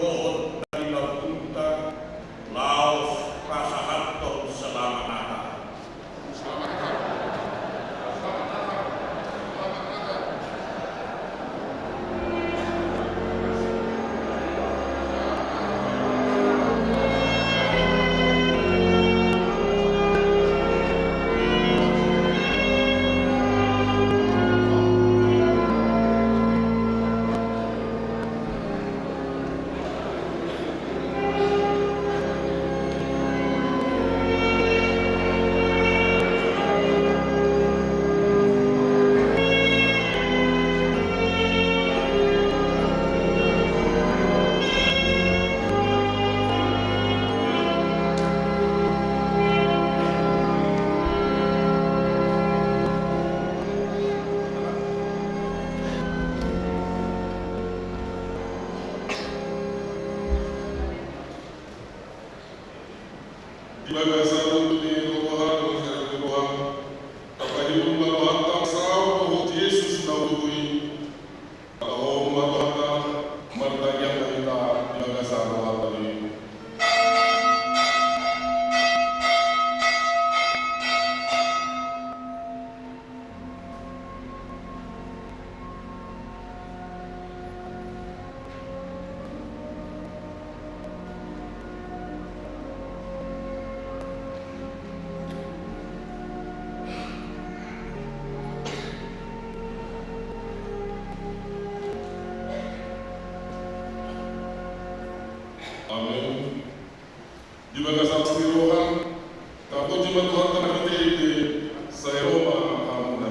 Lord dari Lapunta, Laos, Kasahaton, Selamat Natal. Amin. Juga kasih Tuhan, tapi cuma Tuhan telah di saya Roma Amuna.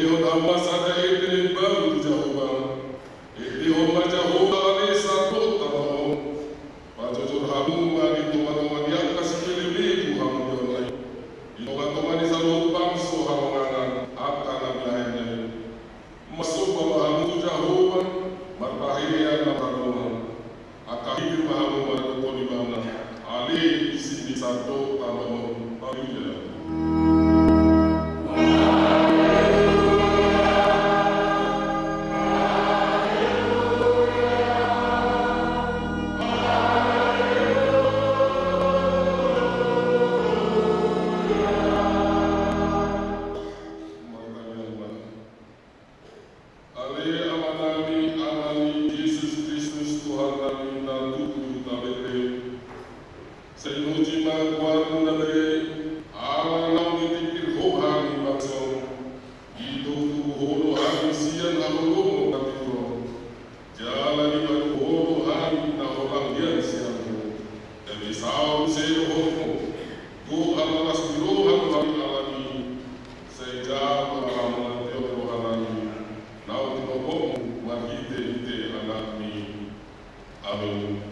Dehon hamba sada ete baru Jehovah. Dehon ma Jehovah ale satu tahu. Pajujur hamu mari tuan-tuan yang kasih lebih hamu dolai. Tuan-tuan di salut bangsa hawangan akan abilahnya. Masuk hamu Jehovah marbahiya na hamu. Akahir hamu mari tuan ibana. Ali sini satu tahu pamilya. Amen.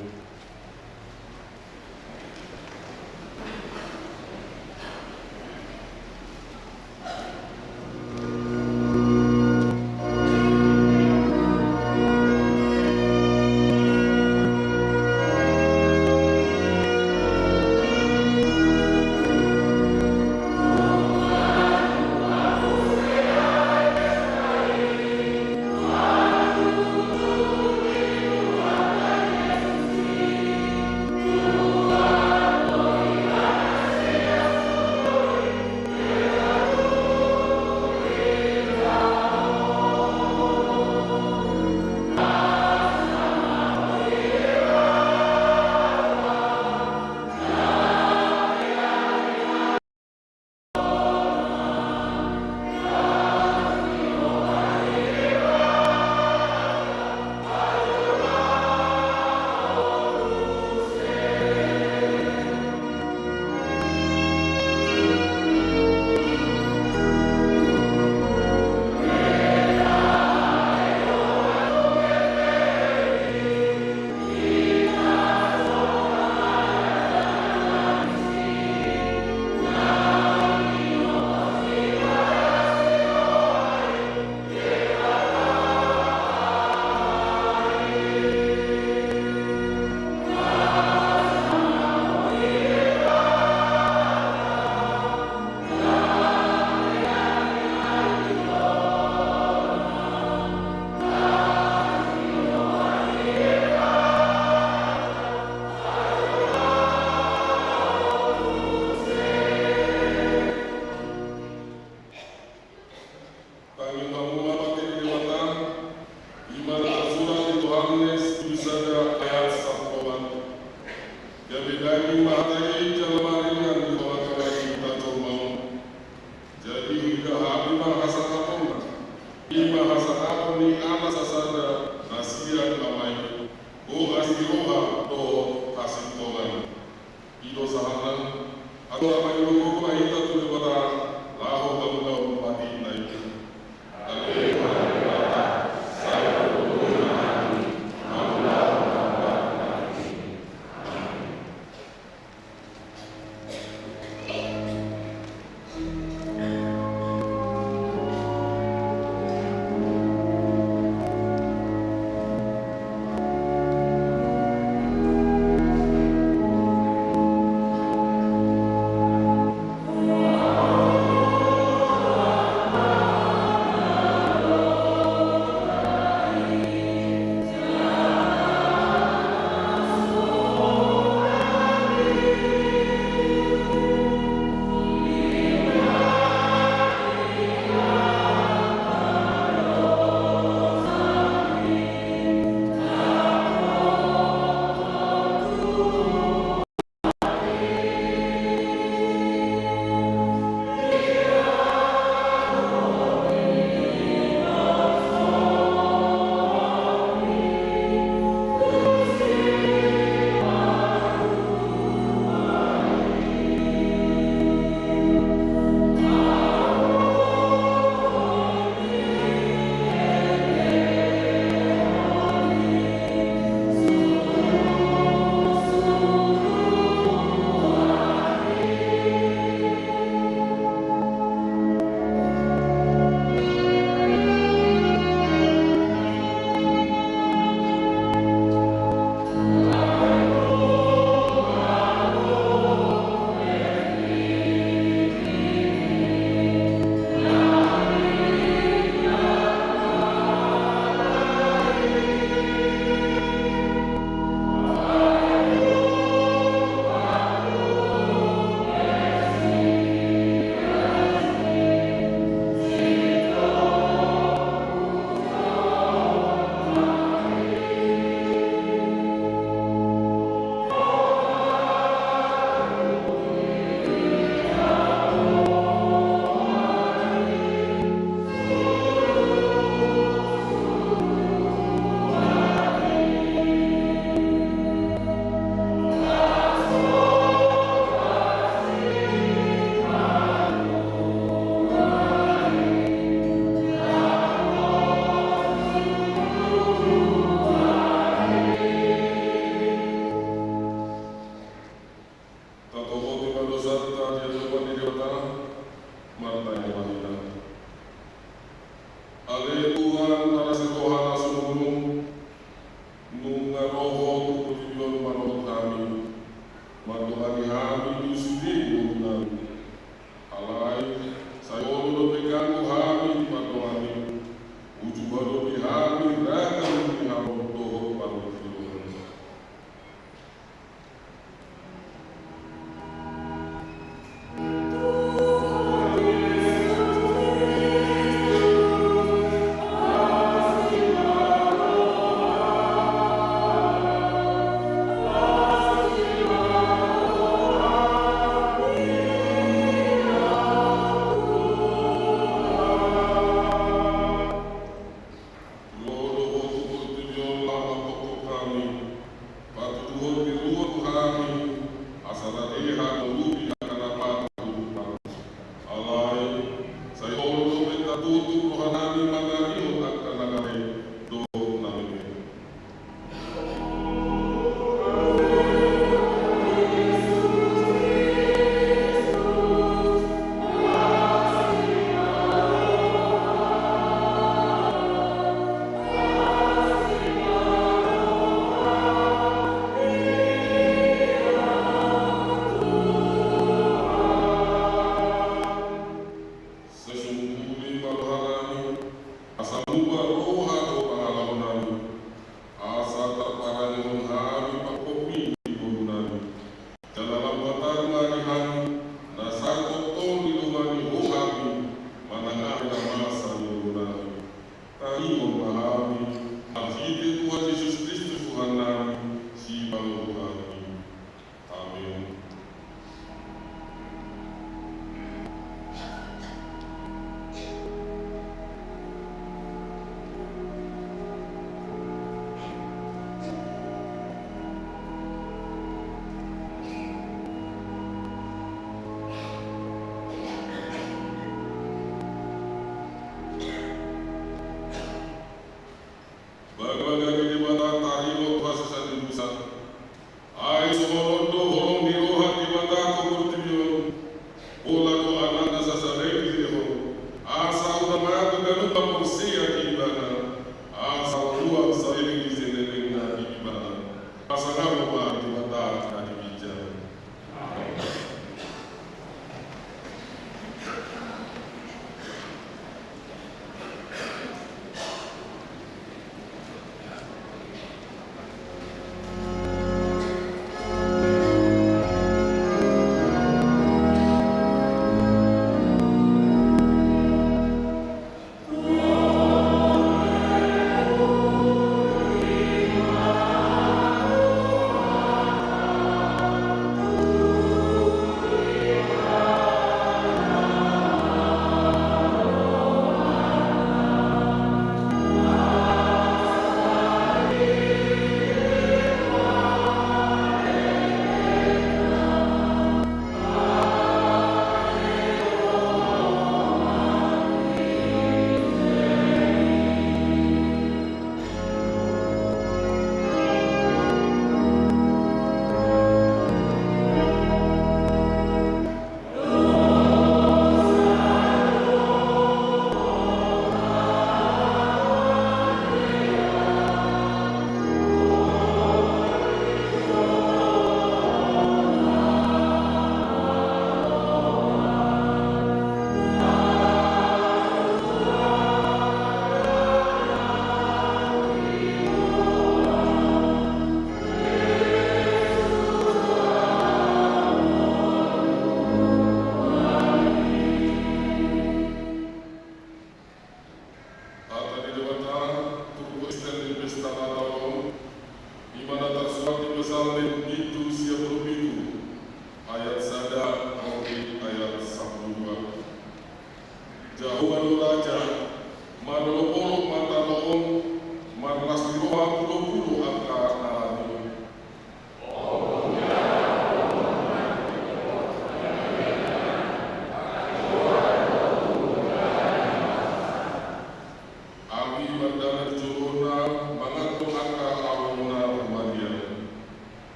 tutur rohanani manario akan nagare do namime.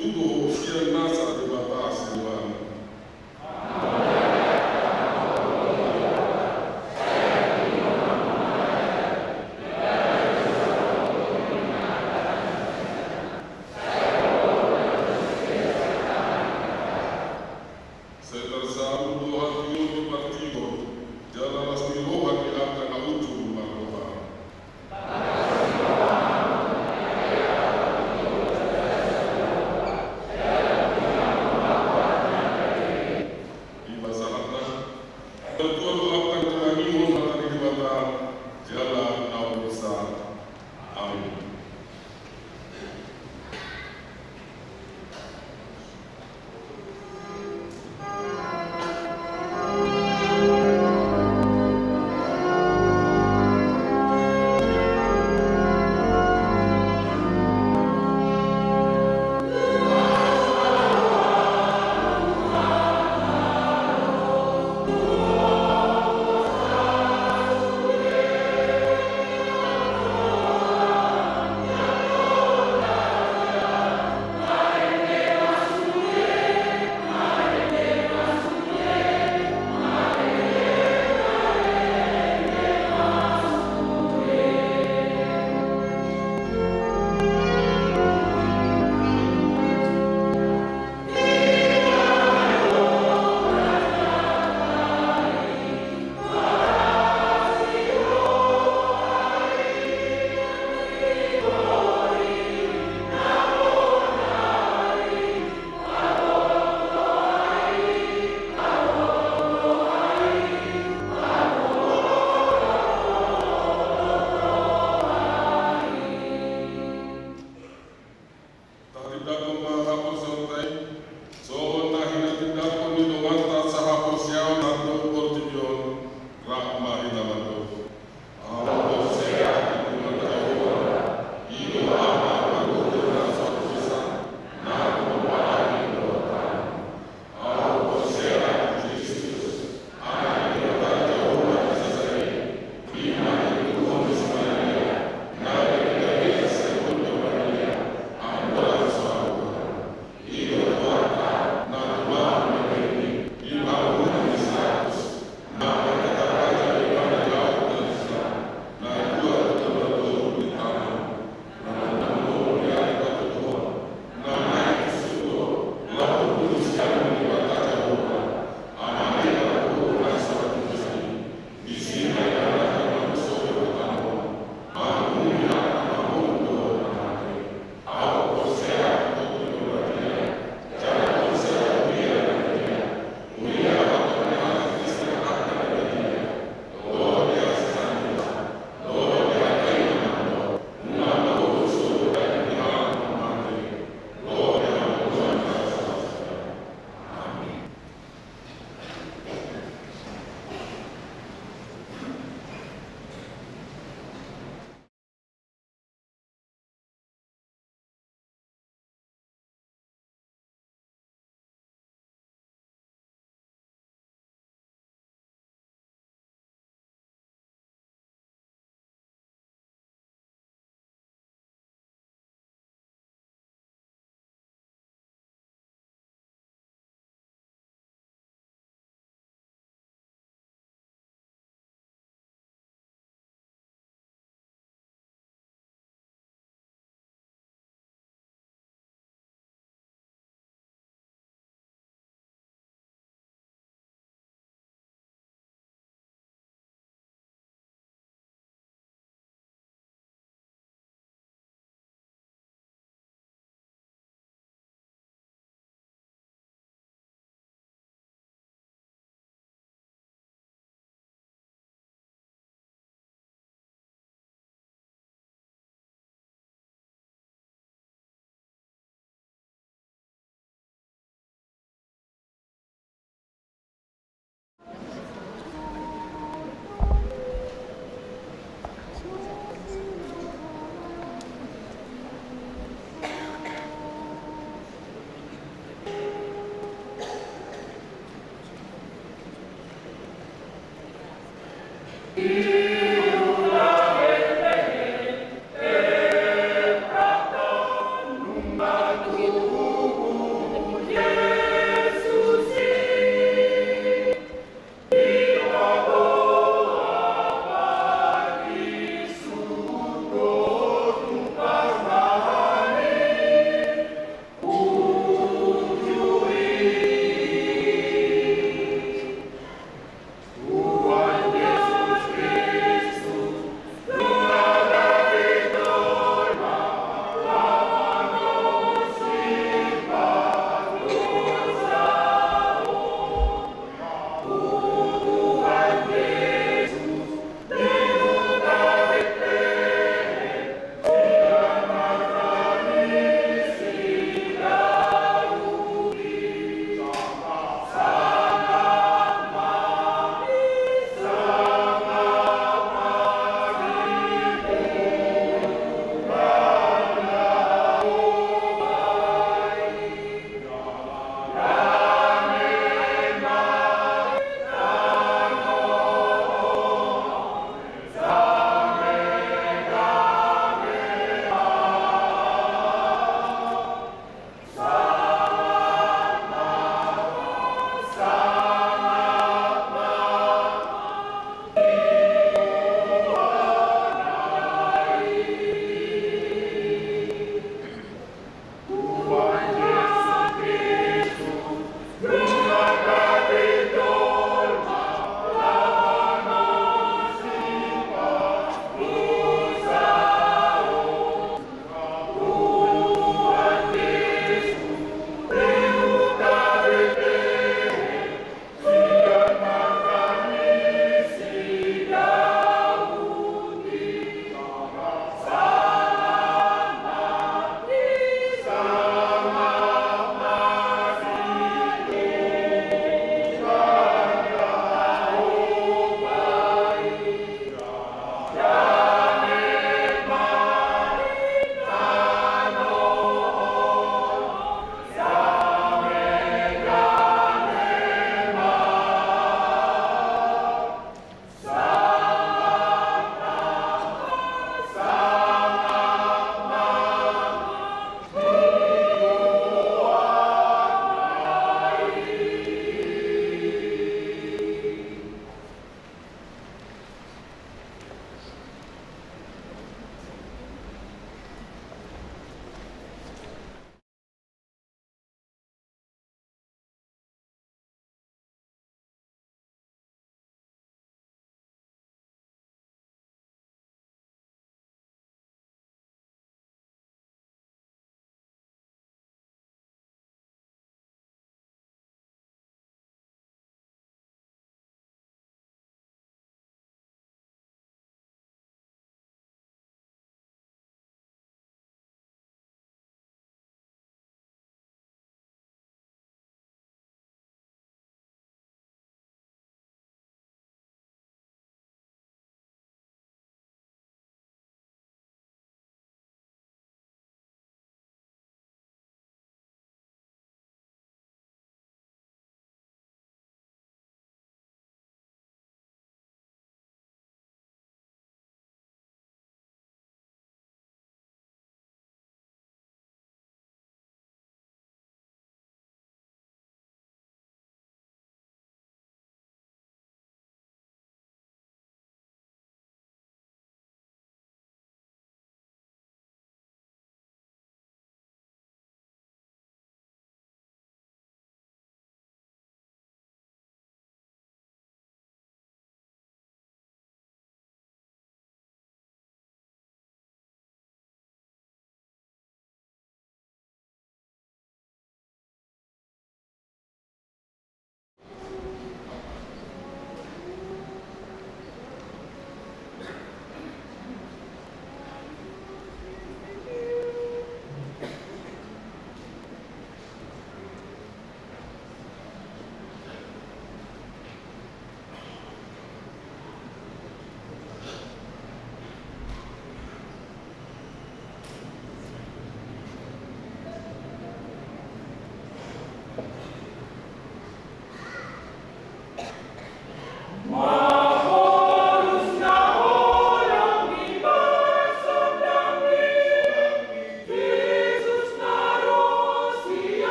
Tudo, se a nossa Tuan melakukan kemangimun matahari dibata jalan naum besar. Amin.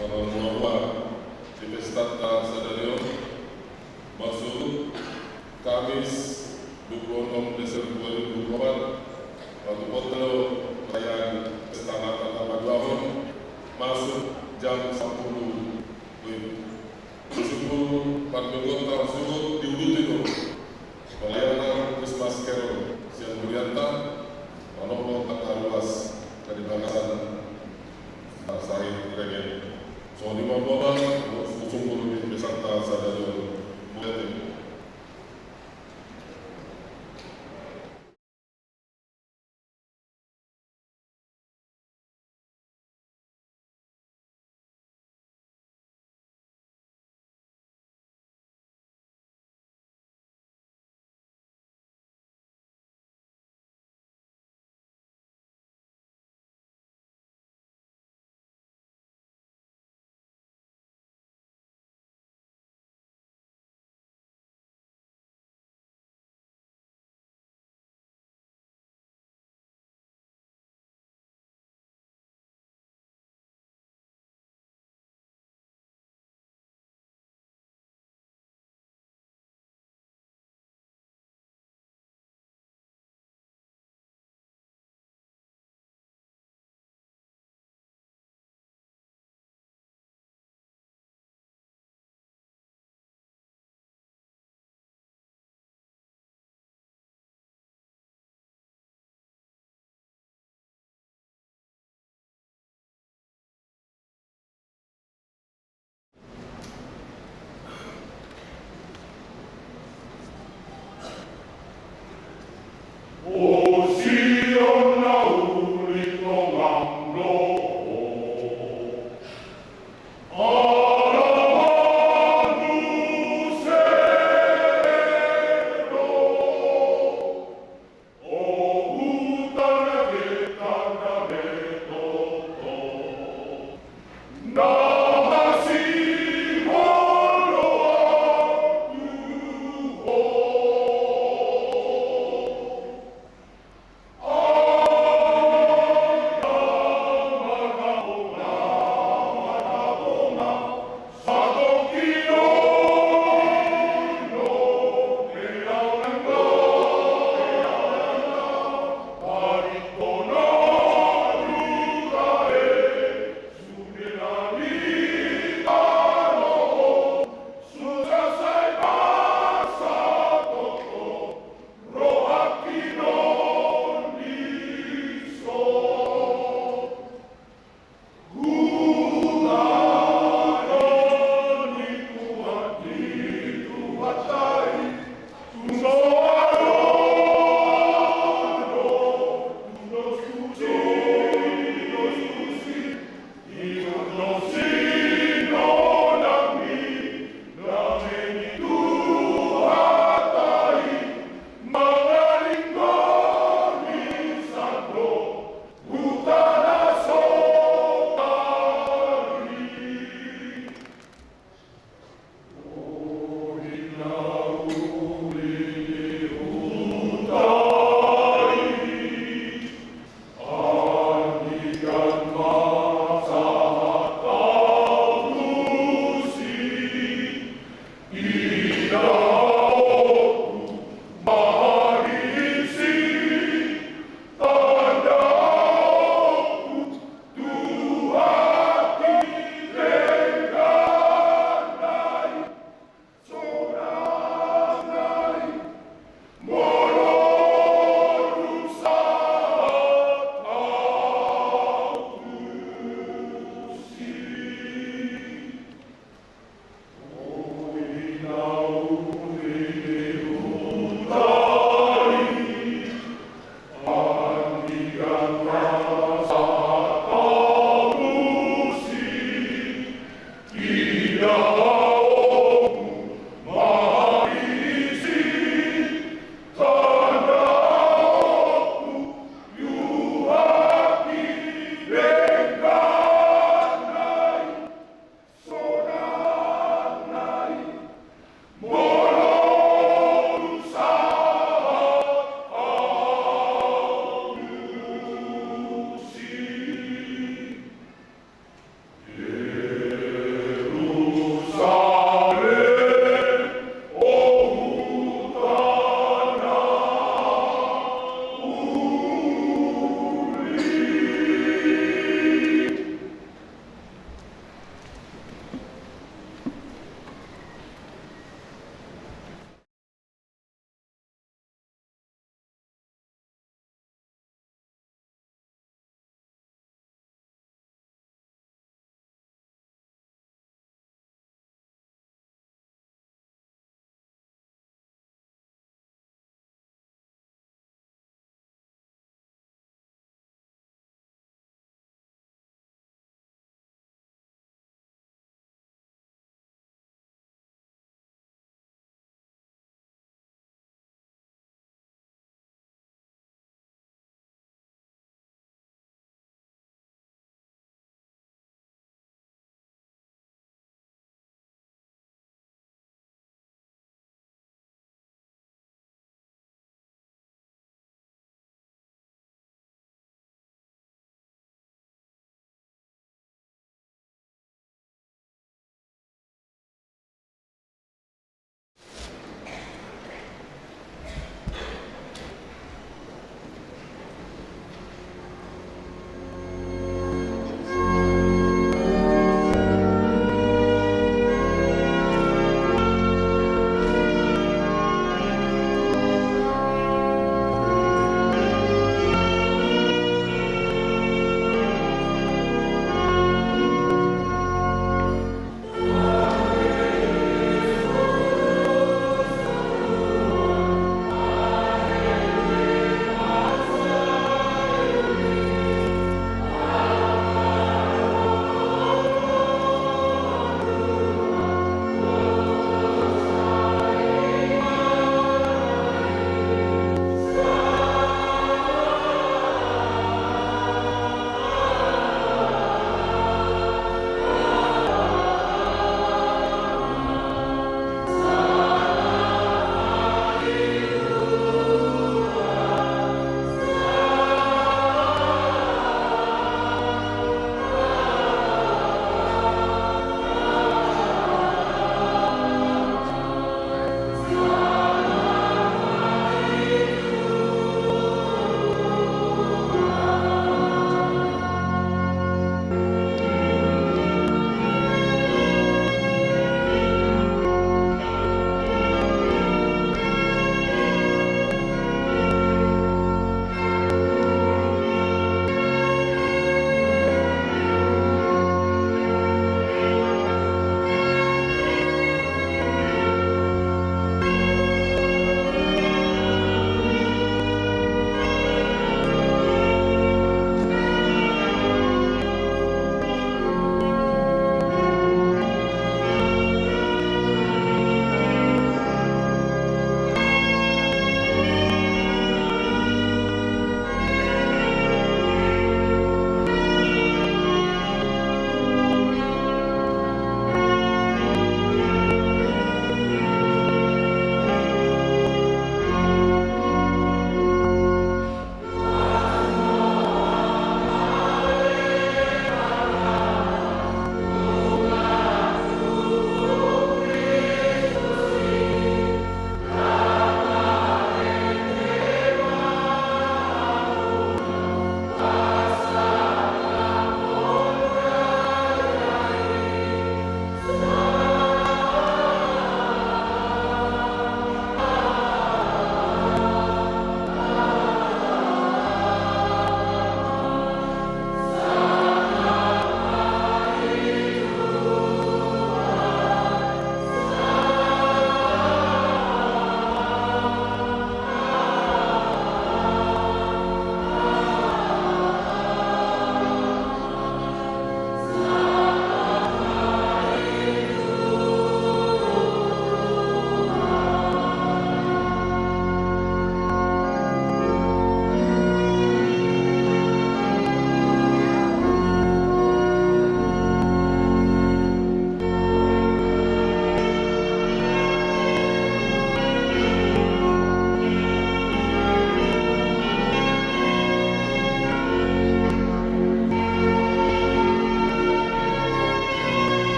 Manamua Divestata Sadaryo masuk Kamis 26 Desember 2024 waktu foto perayaan Pesta Natal tahun masuk jam 10 Subuh Parmingota Subuh diuduti dulu pelayanan Christmas Carol siang mulianta walaupun tak luas dari bangkasan Sahih Regen so di Mambola usung bulu di Besanta Sadaryo mulai Sunilani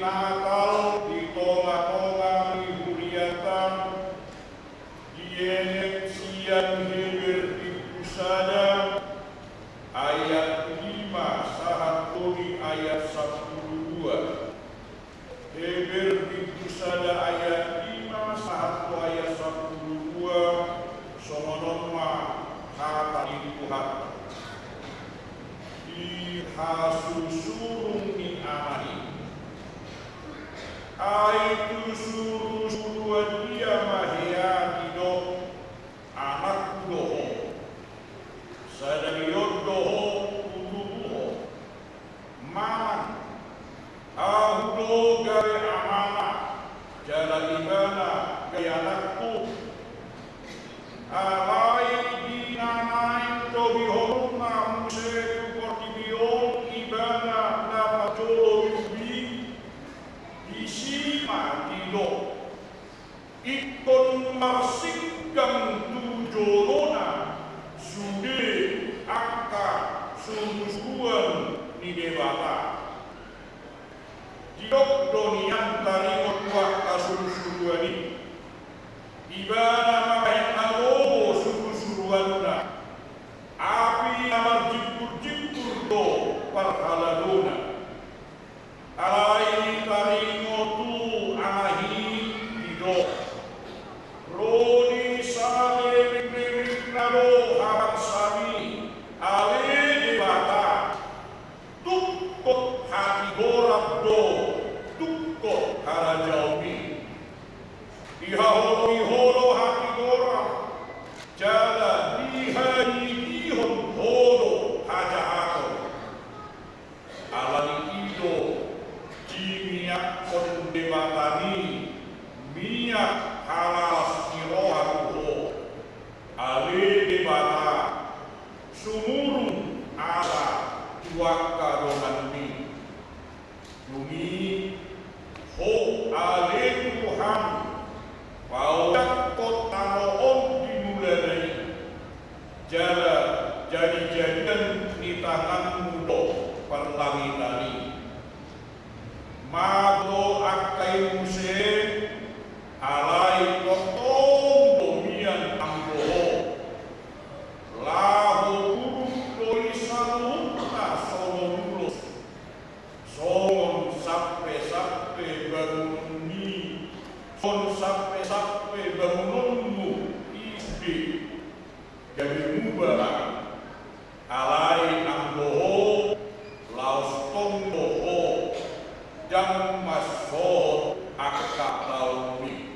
Natal di tonga-tonga di huriatan Yenet siang heber di pusada ayat 5 sahatori ayat 12 heber di pusada ayat 5 sahatu ayat 12 somononma kata Tuhan di hasusurung ni amani aitu suruh dia mahia hidup anak doho sadariot doho tuduho maman ahudo gawe amanah jalan ibana gaya anakku alai dinanai tobi horma muse tukortibion ibana napajolo yubi isima dilo ikon marsikang tujolona sude akka sumusuan ni debata diok donian tarimot wakka sumusuani ibana mahen alobo sumusuanna api namar jipur-jipur do parhaladona alai taringotu amahi hido roni sale nado habang sami ale debata tukko hati gorab do tukko harajaumi iholo hati gorab jala dihani dihon holo hajahato alani ido minyak kondebatani minyak halas iroharuho ale debata sumurung ala tuaka donanmi dumi ho ale Tuhan paudak kota noon dimulai jala jadi-jadian di tanganmu do pertami-tami mago akai muse alai kotong domian amboho lahu buruk doisanuna solomulus son sampai bangunni son sampai bangunmu isbi jadi mubarak alai amboho laos tongboho jang masohot akka taumi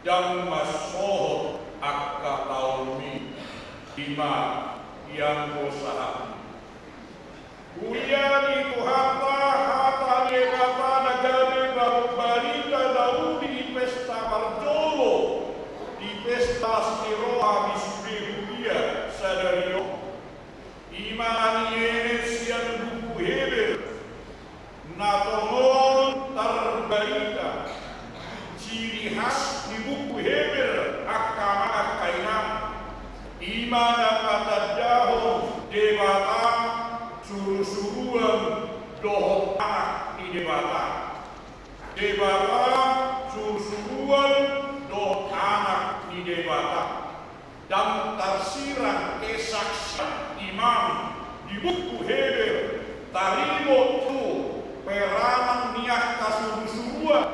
jang masohot akka taumi lima yang usaha Uyani tuhata hata negata nagari baru barita Daudi di pesta Barjolo di pesta Stiroha di Subehudia sadario imani yenes yang duku heber natongon terbarita ciri khas di buku Heber akama kainam imana kata jahon debata suruh-suruhan dohot anak di debata suruh-suruhan dohot anak di debata dan tersiran kesaksian imam di buku Heber tarimo tu peranan niat kasuru-suruan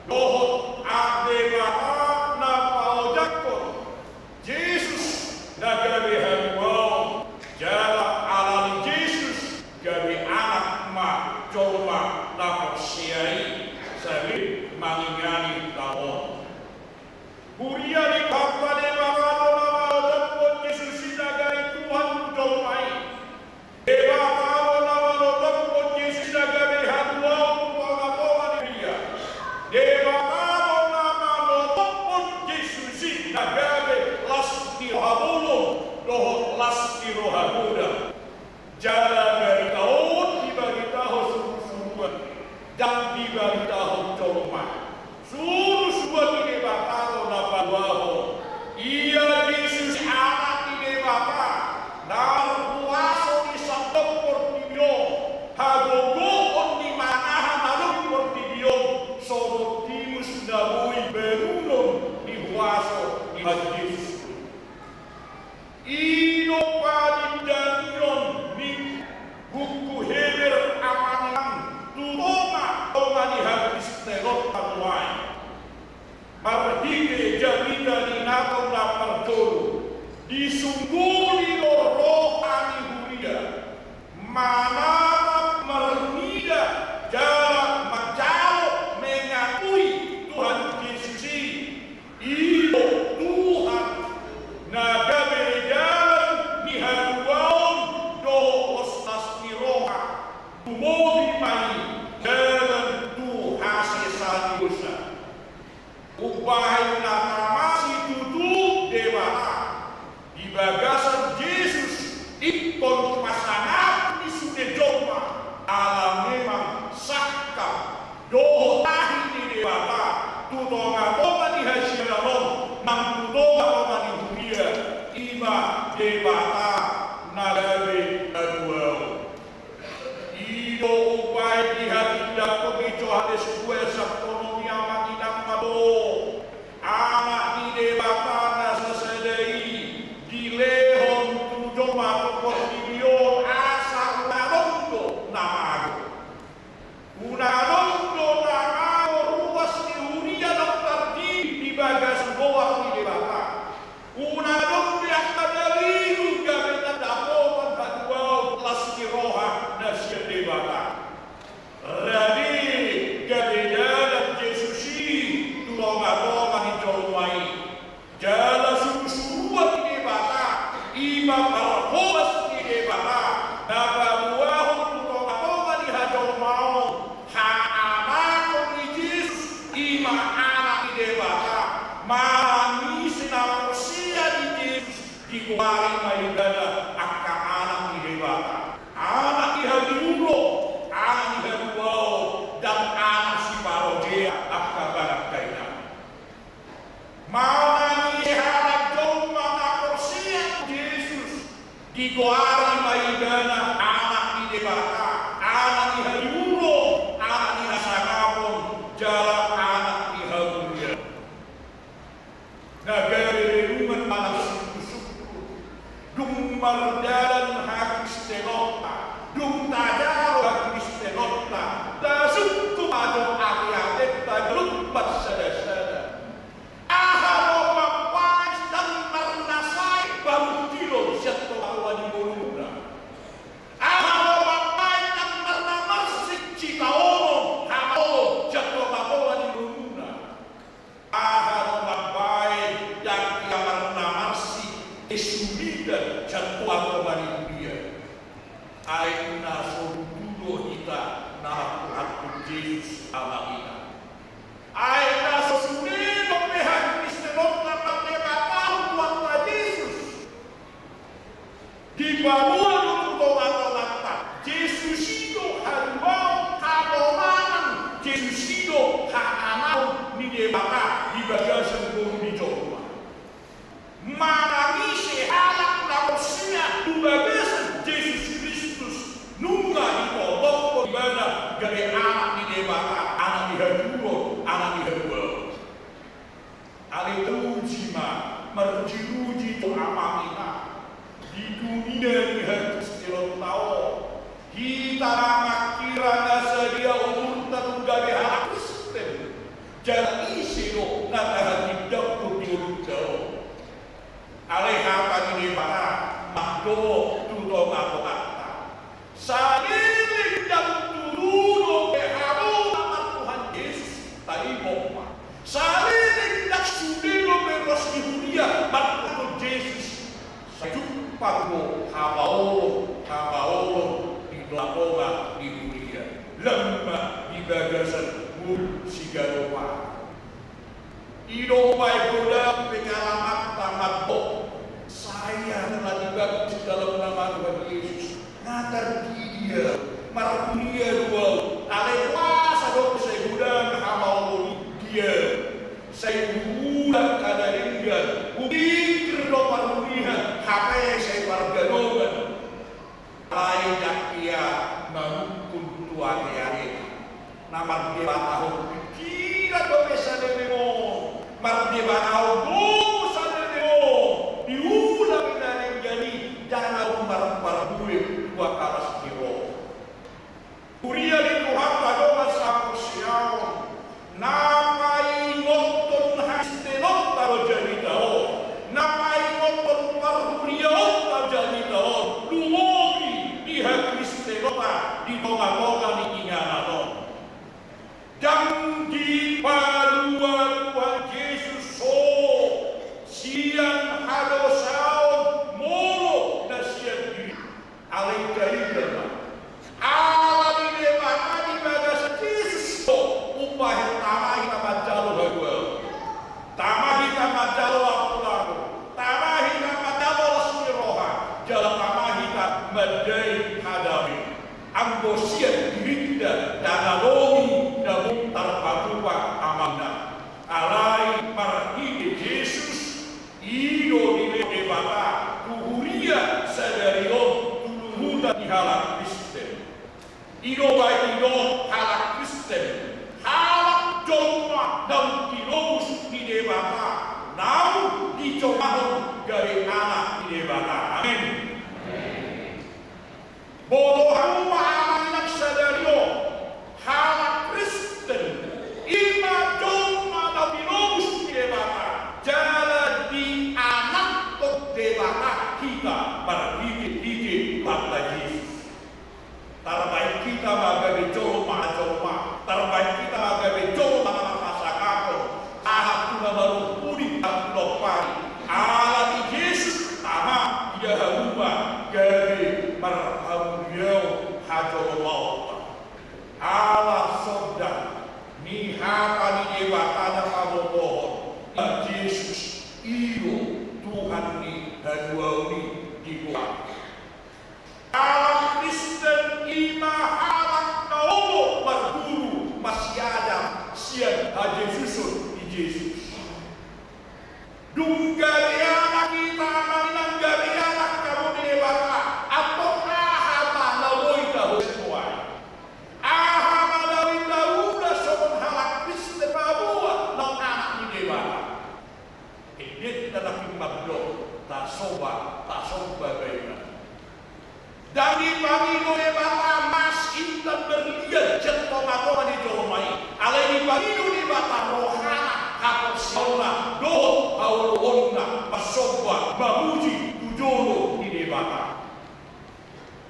dohot adebata na paujakon Yesus nagabe harimau jala alali Yesus gabe anak ma coma na persiai sabi mangingani tahun buria di kata debata na paujakon Yesus nagabe Tuhan comai debata rohamuda jalan dari tahun dibagi tahun suruh-suruhan dan dibagi tahun colma sungguh rohani huria mana mernida jarak menjauh mengakui Tuhan Yesus itu Tuhan naga berjalan di haluan do ostas ni roha tumobi mai jalan tu hasil dosa upaya masih duduk dewasa di bagasan Yesus ikon pasangan di sudah joma alam memang sakka doh tahi di dewasa tutonga di hasil dalam nang tutonga di dunia ima dewasa nagabe aduau ido upaya di hati dapat dicoba sebuah ekonomi amat tidak mado anak di dewasa sesedai di lehon tujuh mata video asal unarondo namago ruas di dunia dokter di bagas bawah di dewasa unarondo yang terdiri juga kita dapat berdua kelas di roha nasi dewasa jadi gabeda dan Yesusi tulong-tulong di jomai jala suruh-suruh di dewasa ima parhoas di dewasa naba buah tulong-tulong di hajau mau anak di Yesus ima anak di dewasa mani senam persia di Yesus di kuari maigana akan anak di dewasa anak di hadiulo anak di haduau dan anak si parodia akan barat kaina mana ni harap jom mana persia Yesus di kuari maigana anak di dewasa anak di hadiulo anak di nasakapun jalan anak di haduria negara rumah mana suku-suku dung mardalan hakis tenota dung tajaro hakis tenota dasuk kumado aki-aki taglumpat sada-sada aharo mampas dan marnasai baru tilo siato awan boluna aharo mampas dan marnamasik citaono hamolo siato awan boluna aharo mampas dan marnamasik esumida siato awan dia aina sorudo kita nak Yesus anak kita aina sosulido pehan Kristus na pagkakataon tuwang Yesus di bawah untuk atau Yesus itu halimau kadomanan Yesus itu haanau ni dewata di bagasan buru di Jawa manami sehalak na persia di bagasan Yesus Kristus nunga ditolong ko ibada gabi anak di dewata anak di haduo anak di haduo ali ujima merjuji to amamina di dunia di hadis telon tao kita makirana sedia umur gabi anak Kristen jadi isiro nata tidak kudiurut jauh aleha pagi dewata mahdo tutong ako Saliling dan turun ke haru nama Tuhan Yesus tadi bomba. Saliling dan sudiro beros di dunia Tuhan Yesus. Sejumpa ko habaolo di lakoga di dunia. Lemah di bagasan mul sigaropa. Idomai godam pengalaman tamat bo. Saya telah dibaptis dalam nama Tuhan Yesus. Natar dia marpunia dua ale kuasa dok saya gudang hamau dia saya gudang kadaringgan ubikir do parunia HP saya warga dogan lain dia mengukun tuan ya nama dia tahu kira do bisa demo mar dia tahu dosa demo diulang dari jadi jangan umbar duit dua kalas kiro. Kuria di Tuhan kadoman sa siyaw. Namay ngoton hastenot taro jadi tao. Namay ngoton paruriyaw tonga-tonga ni ingana no. Dan di padua Tuhan Yesus so siang hado saon moro na siang diri alai kaidana ala di debata di bagas Yesus so upah tamahi kamajalo hagwel tamahi kamajalo apulago tamahi kamajalo lasmiroha jalan tamahi kamadai hadami anggo siang dirinda danalomi namun tarpatuwa amanda alai marhide Yesus ido di debata kuhuria sadarion tuluhuda di halak Kristen ido baik ido halak Kristen halak jomma dan kilobus di debata namun dicomahon dari anak di debata amin bodoh hamba anak sadario halak Kristen ima jomma dan kilobus di debata jalan di anak debata kita berdikit-dikit bangsa Yesus. Terbaik kita bagai joma, terbaik kita bagai joma pasakapo. Ahak tuna baru pudi tak lopari. Allah di Yesus tama dia haruma jadi berhamdiau hajollah. Allah soda ni haka ni debata na kabobohon. Yesus iyo Tuhan ni hadwauni di gua. Alam Kristen ima halak naomo berguru masih ada sian haji susun di Yesus. Dunggariana kita menanggariana kamu di debata atau ahama nawoi tahu semua. Ahama nawoi tahu dah sopan halak Kristen babua nang anak di debata. Ini tetapi magdo tak soba baiknya. Dan di pagi dole bata mas intan berlian centoma di jomai. Alai di pagi dole bata rohana hakot sauna do haulona pasoba bamuji tujono di debata.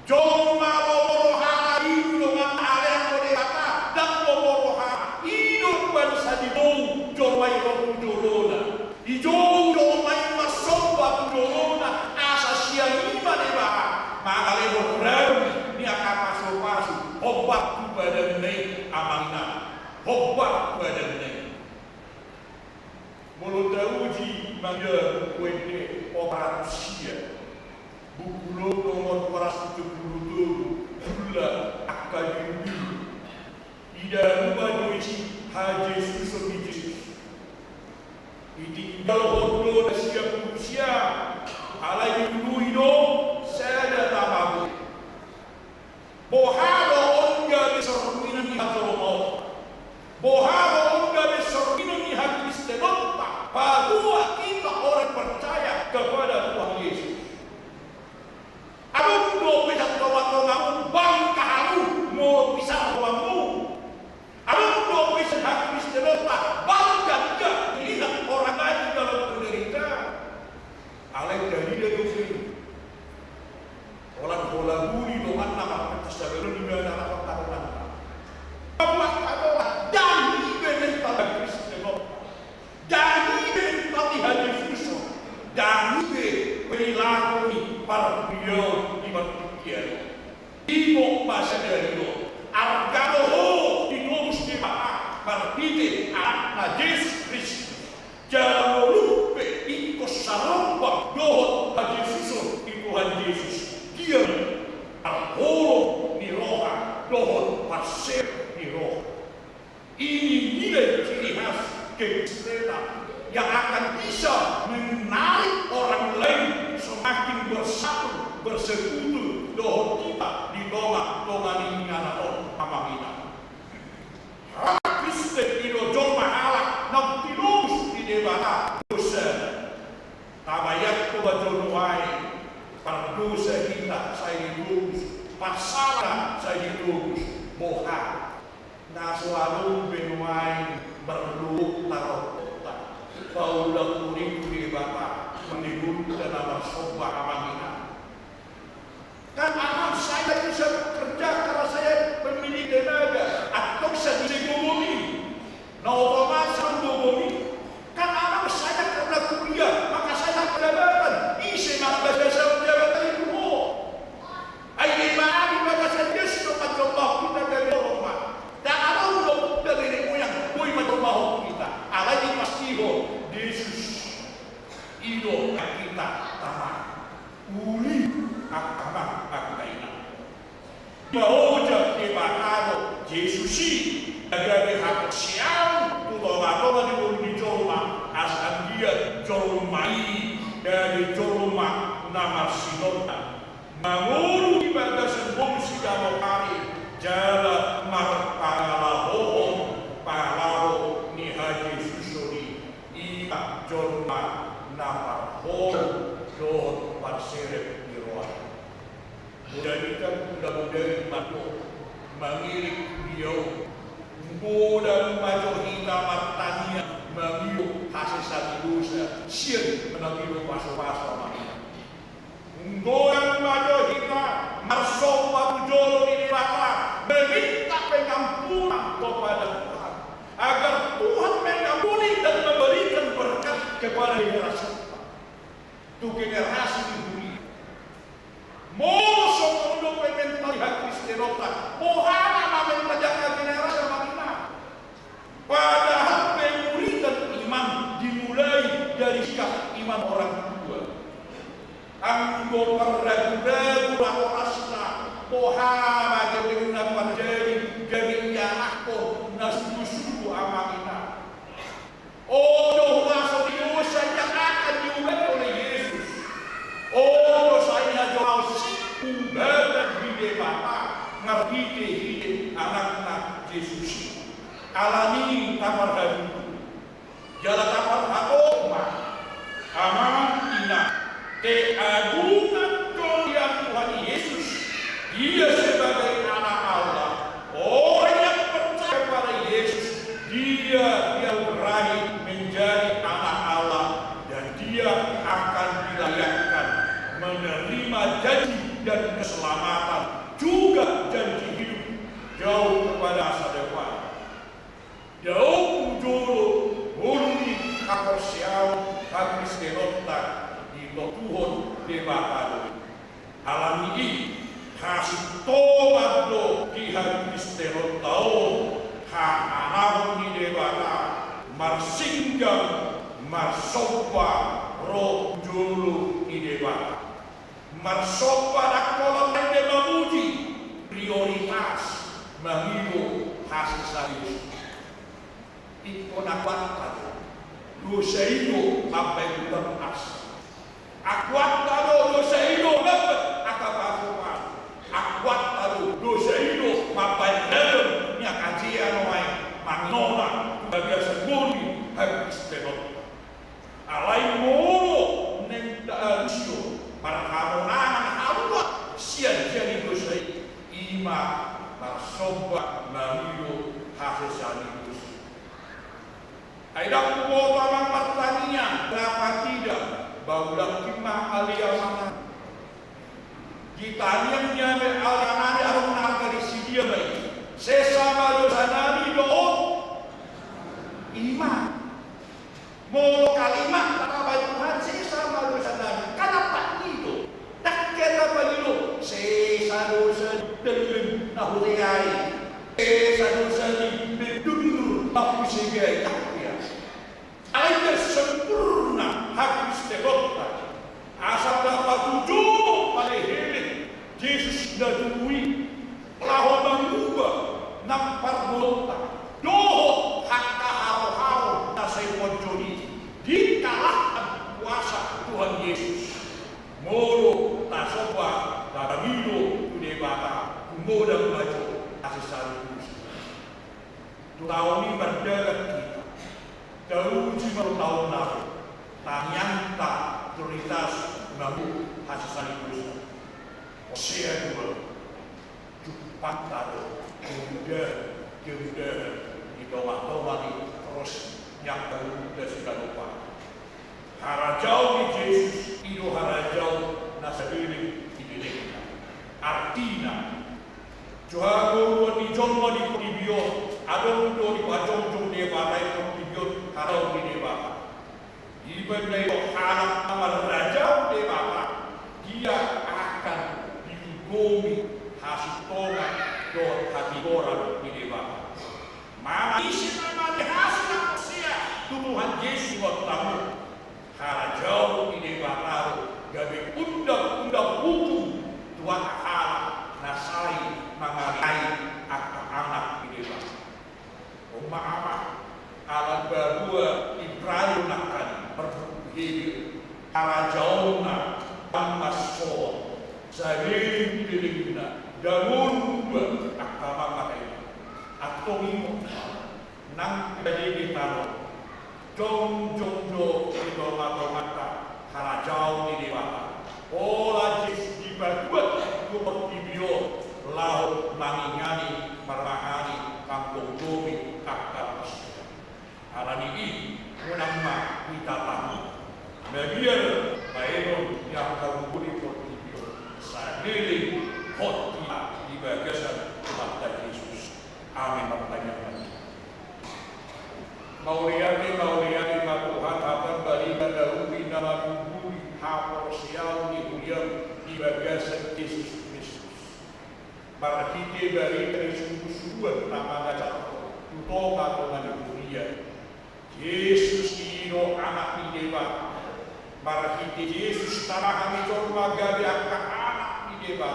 Joma rohana itu dengan alai dole bata dan rohana hidup bangsa di bawah jomai tujolona. Ijo jomai masoba tujolona asa siang ima debata. Makale berang ni akan masuk obat kepada ni amanah obat kepada ni mulut uji manja kuende obat sia buku nomor 277 bulan akademi ida rumah doji haji susun Yesus ditinggal hodo dan siap usia alai dulu hidup saya tahu bohado onga besorminan ni hatolomau bohado onga besorminan ni hak Kristen padua kita orang percaya kepada Tuhan Yesus aduh do bisa kamu bangka kamu mau bisa kamu aduh do bisa hak Kristen bangga dia lihat orang lain dalam penderitaan alai dari dia itu orang bola buri doang nama kesadaran di mana nama katakan apa katakan dari bentuk Kristen dari bentuk haji Yesus dari perilaku ni para beliau di manusia ibu bahasa dari lo argano di ngurus di mana berpikir anak Yesus Kristus jangan lupa ikut saromba dohot haji Yesus Tuhan Yesus dia al-holo ni roha dohon pasir ni roha ini nilai ciri khas kekristenan yang akan bisa menarik orang lain semakin bersatu bersekutu dohon kita di donga ni ngana amamina hak Kristen itu joma halak nam tilus di debata dosa tabayat ko bajonuai perdosa kita saya ditubus pasala saya ditubus boha na selalu benuai berluk tarot paulah kuning di bata menibun dan nama sobat amangina kan anak saya bisa bekerja karena saya di bakado Yesusi gabe hak siang tu doa di bumi jorma asal dia jormai dari jorma nama sinota manguru di bagasan bumi sidamo kari jala mar palaho ni haji susuri ika jorma nama don parseret di roa budanikan budak-budak matu mengirik beliau mudah maju hingga matanya mengiru hasil satu dosa siang menangiru pasu-pasu makna mudah maju hingga marsopa jolo ini bata meminta pengampunan kepada Tuhan agar Tuhan mengampuni dan memberikan berkat kepada generasi itu generasi di dunia moso mundo pengen melihat Kristenota mohana mamen menjaga generasi makna padahal pemuridan iman dimulai dari sikap iman orang tua anggo ragu-ragu laporasna mohana jadi menjadi anakku nasusu amakina dosa dosa yang akan diubah oleh Yesus dosanya jauh ubadan bide Bapa ngerti hidup anaknya Yesus alami kamar hadu jala kamar hakoma amantina keagungan yang Tuhan Yesus dia sebagai anak Allah orang yang percaya pada Yesus dia berakhir menjadi anak Allah dan dia akan dilayakkan menerima janji dan keselamatan juga janji hidup jauh kepada masa depan jauh jolo murni kakorsiau habis denota di Tuhan di Bapa alami ini kasih tobat do di habis denota ha anahun di debata marsinggam marsopa roh jolo di debata marsopa dakola mende memuji prioritas mengibu hasil serius ikonakwatan dosa itu apa yang beras akwatan dosa itu lebat akabakuman akwatan dosa itu apa yang dalam nya kajian wae manona bagian sebuli habis benot alai mulu neng usio para kamonangan Allah sian jadi dosa ima marsoba marido hasil serius Aida kubo tamang pertanian berapa tidak baulah kima alia mana ditanya nyame alanani arung naga di sidia baik sesama dosa nani do iman mau kalimat kata Tuhan sesama dosa nani kenapa itu tak kira begitu sesa dosa dalam nahuliai sesa dosa di bedunur aku segai agar sempurna habis tegotna asal dapat tujuh pada hidup Yesus dadui lawan mengubah nampar bolta doh hakka haro-haro nasai pojoni dikalahkan kuasa Tuhan Yesus molo tasoba babilo kude bata kumoda baju asisarus tulauni berdagat kita Dauji tahun lalu, tanyanta prioritas namu hasil dosa. Osea dua, cepat tado, kemudian di doa terus yang baru dan sudah lupa. Harajau di Yesus, itu harajau nasabili di diri. Artinya, Johago di John di Kudibio, ada untuk di Pajong di Batai kalau di Bapa, ibadah itu harap amal raja di Bapa, dia akan dihukum hasil tobat dan hati orang di Bapa. Mana isi nama hasil manusia Tuhan Yesus bertamu, harajau di Bapa, gabe undang-undang hukum Tuhan Allah nasai mengarai atongimo nang jadi kita jong itu mata harajau di dewata ola jis dibuat kubur tibio laut mangingani marahani kampung domi kakak harani ini menama kita tahu bagian baero yang kaburi tibio sadili hot di bagasan mata Yesus amin pertanyaan Mauriati matuhan akan bari darubi nama duburi hapor sial di huyam di bagasan Yesus Kristus. Marhite bari dari sungguh-sungguh nama gajah tuto katongan dunia. Yesus ino anak ni dewa. Marhite Yesus tanah kami corma gadi angka anak ni dewa.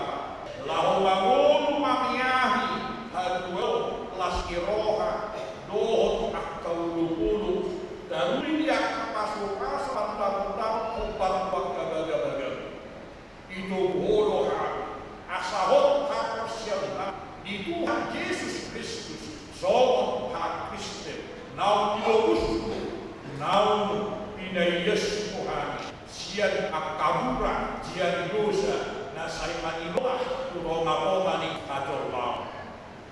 Lahu bangun mamiahi haduel laski roha dohot kaulu daruri dia kapasukas pantamu kumpar baga-baga itu bodoh asahot hapersiapna di Tuhan Yesus Kristus soon hak Kristen nau dilobusku nau pinai Yesus Tuhan sian akabura sian dosa nasai maniloah turoma-pomani kajorlau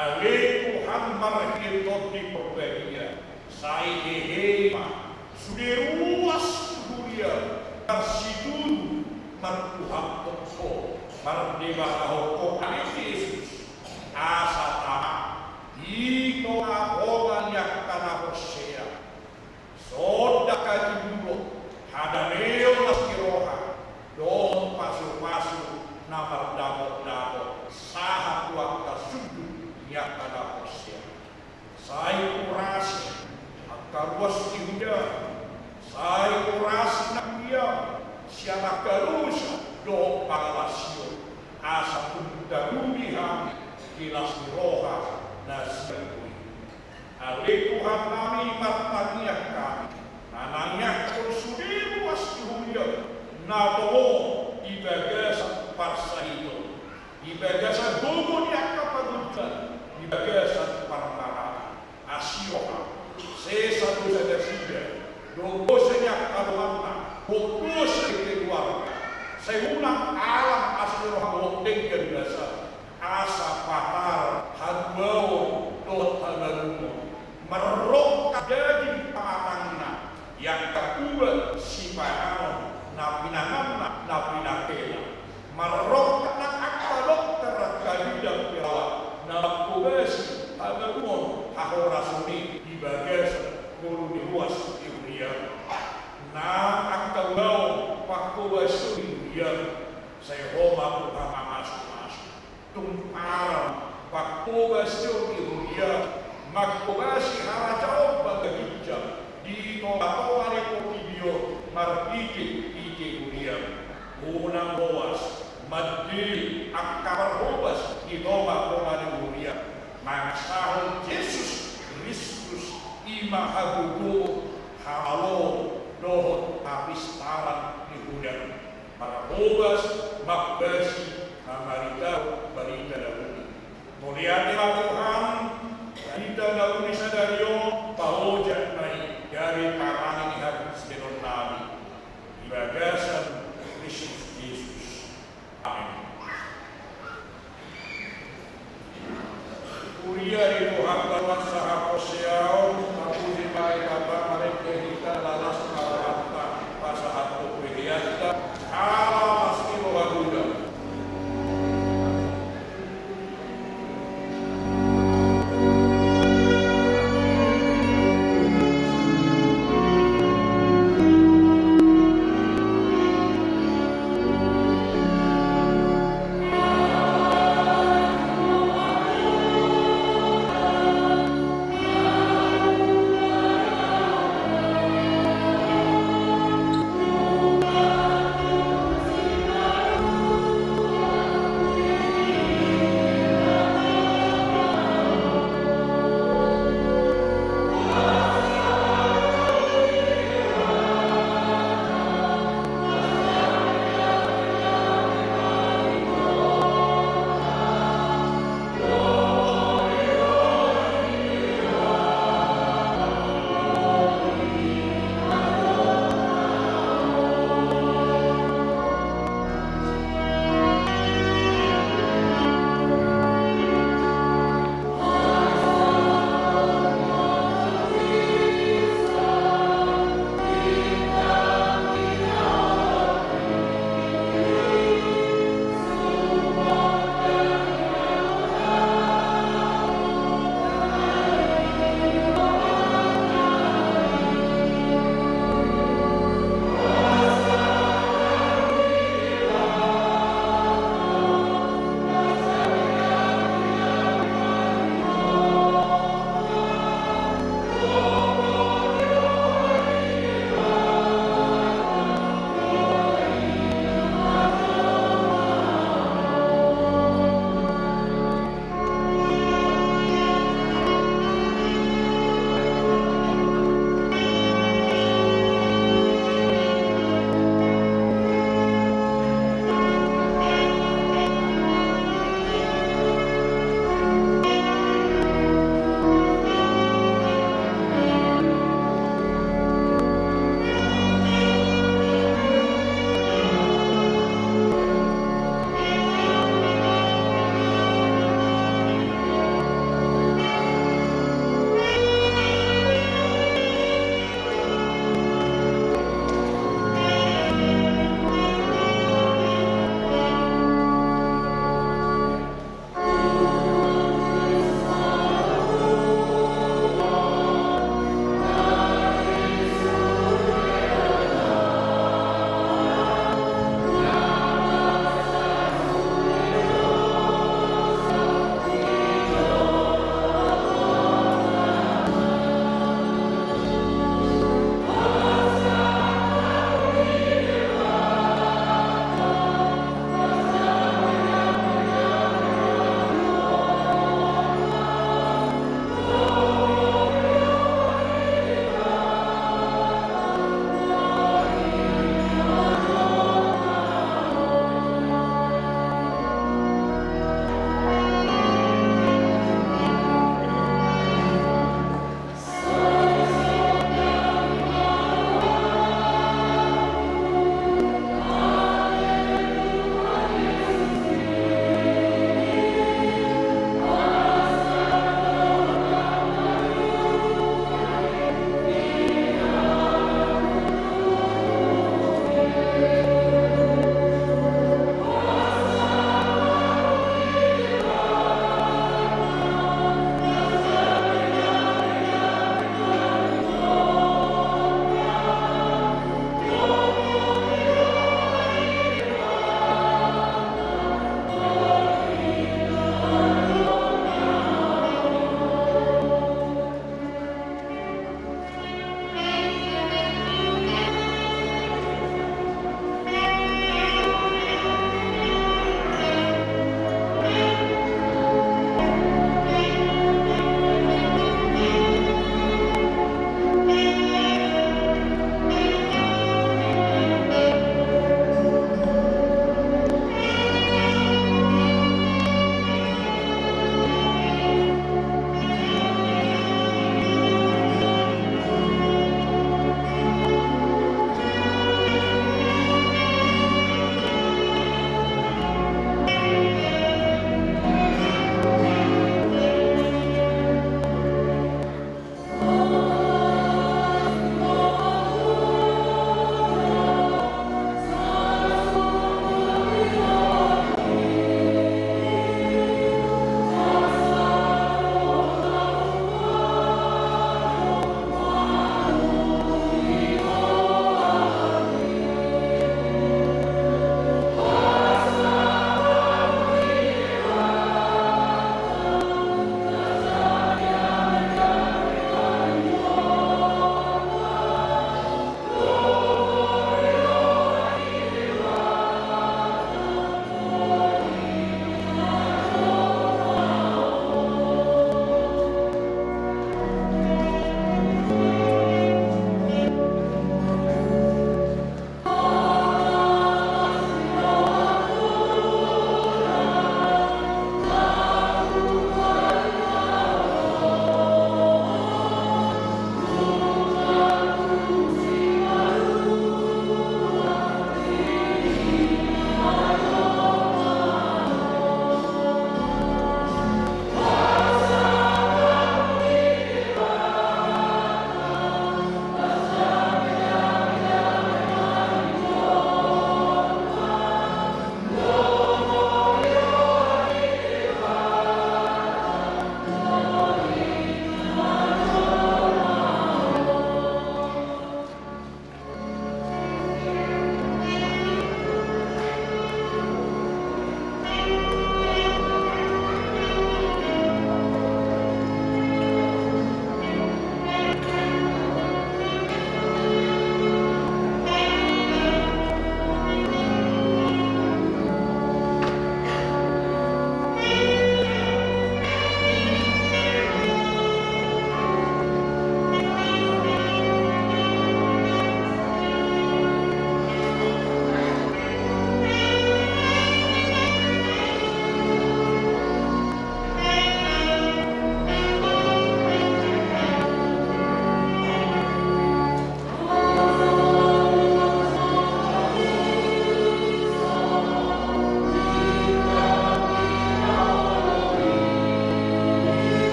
Ale Tuhan marahir di perbagian saya hema sudah ruas dunia tersidun martuhan toko mardewa kahoko Yesus asa tanah itu apogan yang tanah Hosea soda kaji dulu ada leo laskiroha don pasuk-pasuk namar damok-damok sahat waktu sudut yang tanah Hosea saya kurasi karuas ibunya saya kurasi nakuya siapa karusa do palasio asa bunda rubiha kilas roha nasibui ale Tuhan kami martaniah kami nananya konsudir was ibunya nato ibagasa parsahito ibagasa dogo niya kapagutan ibagasa parmara asioha sesa dosa desida dosanya kadomanna dosa keluarga saya ulang alam asli roh dengan dasar asa patar hadwau dot halarumo merok jadi pamatangna yang kedua sipahan napinangamna napinakela merok nak akalok terkadang perawat nakubesi halarumo hahorasuni di bagas guru di luas di dunia na akau pakku basu di dunia saya Roma pertama masuk tumpar pakku basu di dunia makubasi harajau bagi jam di toa rekopio marpike ike dunia unang boas madil akar bobas di toa di dunia mangsahul Yesus Kristus imahabudu halo dohot habis taran di hudan para bobas makbasi amarita barita dauni muliati Tuhan barita dauni sadario pahoja nai dari parang ini habis denon nabi ibagasan Kristus Yesus amin. Kuria di Tuhan Tuhan sahab Hosea aku dibai Bapa mereka kita lalas marahata pasahat kuwihiyata ala maski waduda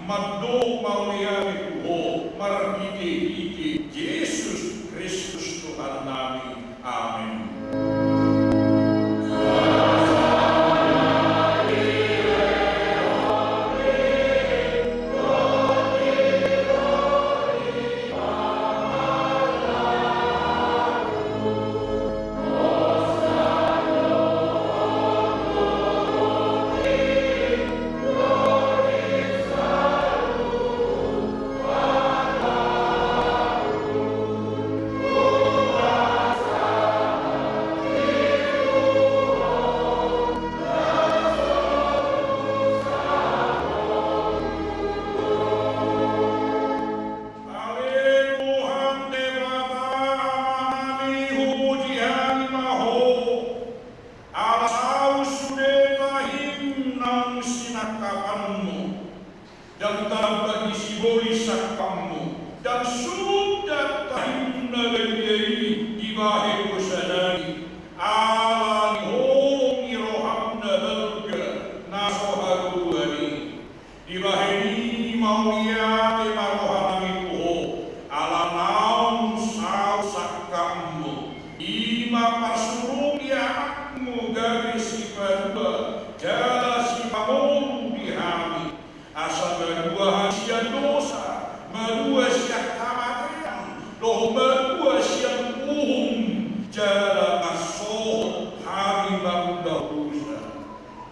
Mado mauliani Tuhan, margite Yesus Kristus Tuhan kami. Amin. Dan tanpa disiboli sakpamu dan sudah tahimna lagi di bahe kusadari ala nihong irohamna berga nasoharuani di bahe ni mauliate marohanami tuho ala naum sao sakpamu ima pasurung yakmu gabi sipadua jala sipamong dihami asal berdua hasil dosa, berdua siap kematian, loh berdua siap jalan masuk hari baru dosa.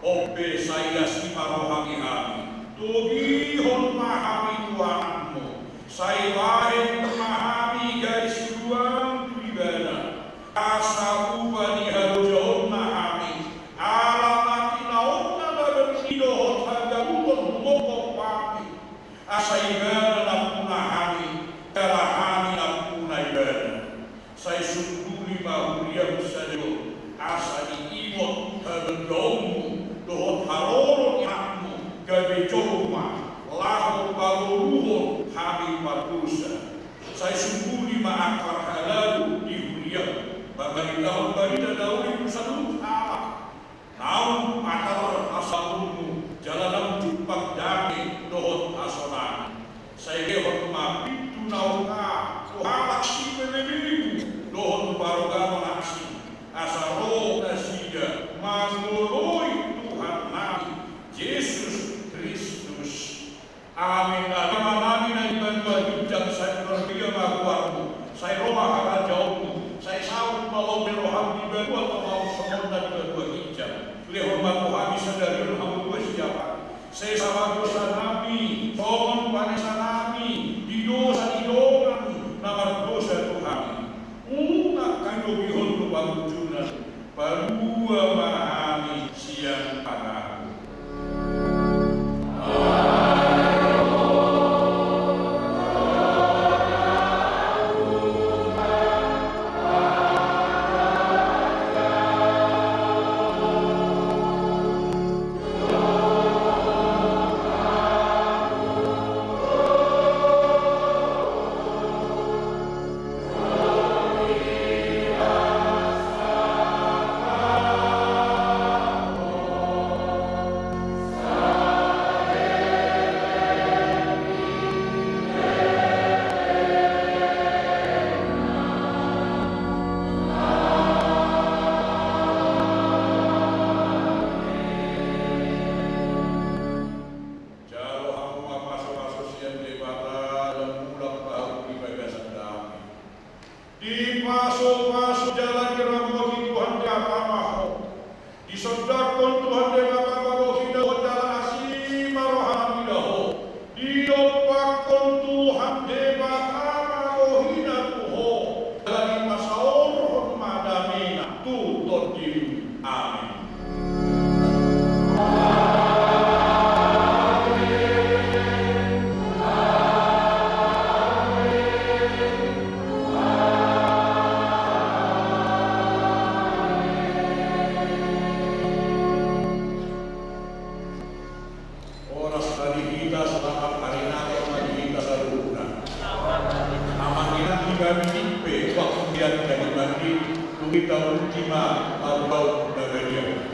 Obe saya si marohami hami, tugi hon mahami tuanmu, saya bahen mahami garis ruang pribadi, asa ubah di halujon mahami, alam mati nauna berkido hot harga utun mokok pami, asa ibada lampuna hami, kala hami lampuna ibada, saya sunduli mahuriam sadio, asa di imot habendomu, dohot haroron yakmu, gabe joma, lahor baluruhon hami padusa, saya sunduli maakar halalu di huriam, babari tahun barita dauri musalut amak, naun matar asalunmu, jalan jumpak dami dohot asonan, saya gehot ma pintu nauka, kuhalak si penemimu, dohot baroga menaksi, asaro nasiga, mangoloi Tuhan nami, Yesus Kristus. Amin. Amin. Amin. Hijab saya berpikir maguarmu, saya romah akan jauhmu, saya sahut malau beroham di berdua atau mau semonda di berdua hijab. Lehormat Tuhan sadari roham dua siapa? Saya sama dosa nami, soman panesa nami, di dosa di dongan, nama dosa Tuhan. Unak kandung bihon tu bangunan, berdua mahami siang padaku. Masuk jalan dirahmati Tuhan di agamamu, disodakkan Tuhan di agamamu hidup jalan asih marohami daho, diopakkan Tuhan di agamamu hidup tuho, dari masa orang madamina tutut diri. Amin. Kita ultima atau negara.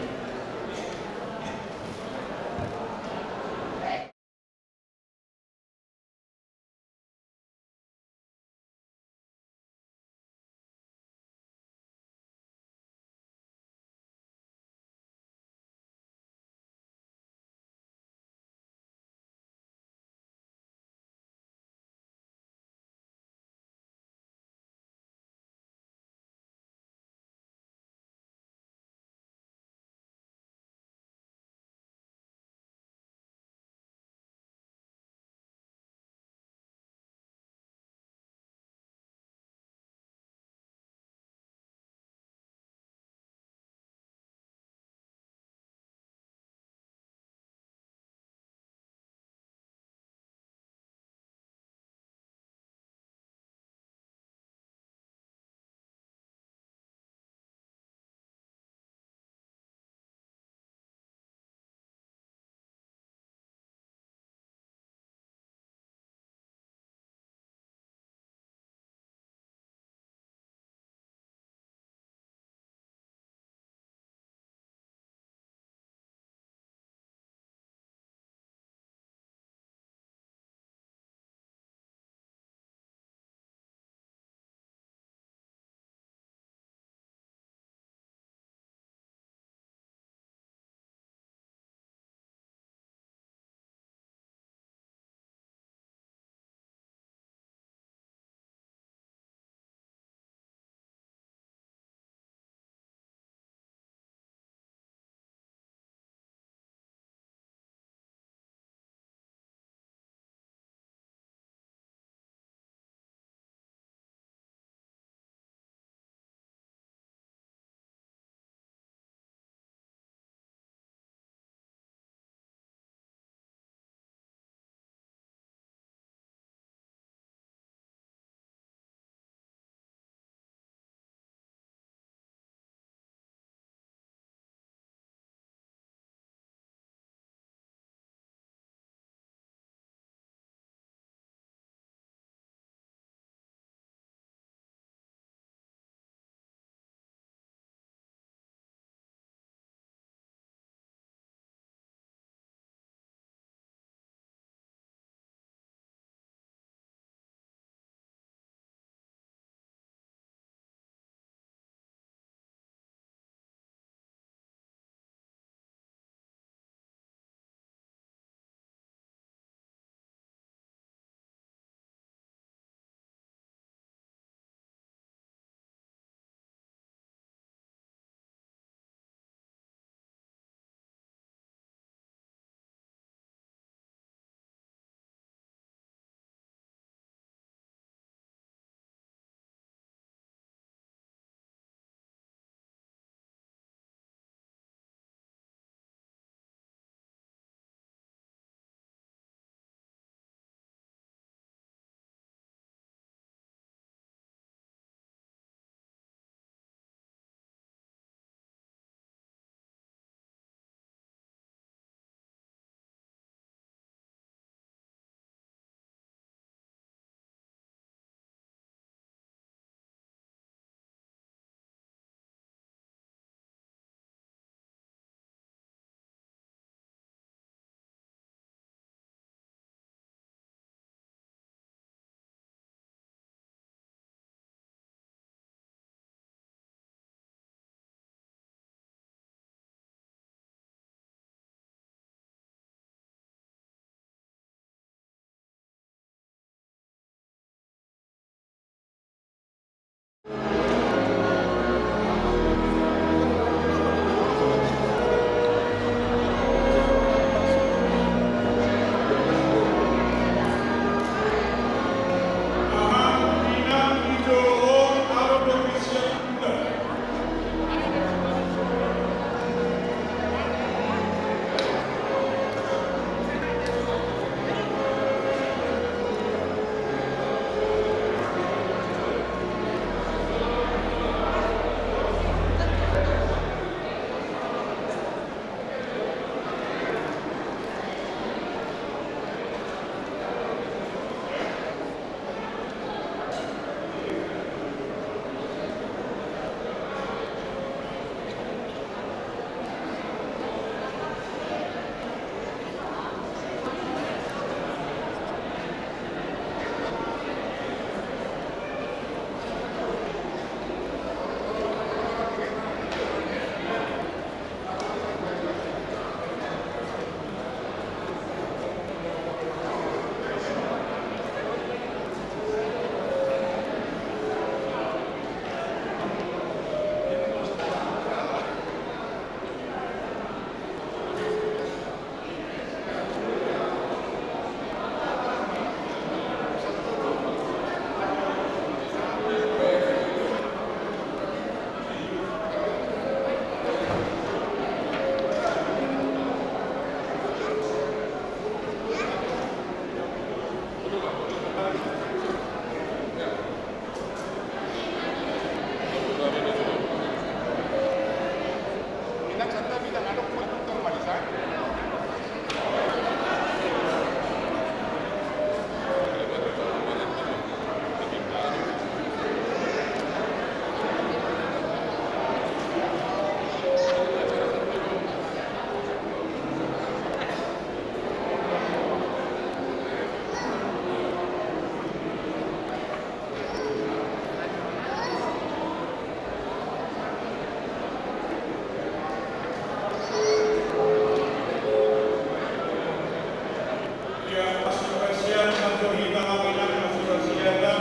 Ya, spesial untuk kita kabinet kesehatan.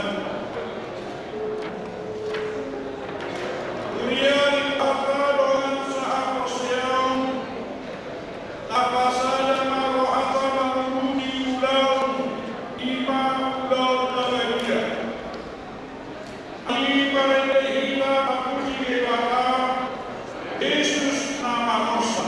Dunia dipaksa dengan saham sosial. Apa saja marohatan mengundi ulang lima ulang negara. Di pada kita mengundi dewata Yesus nama Musa.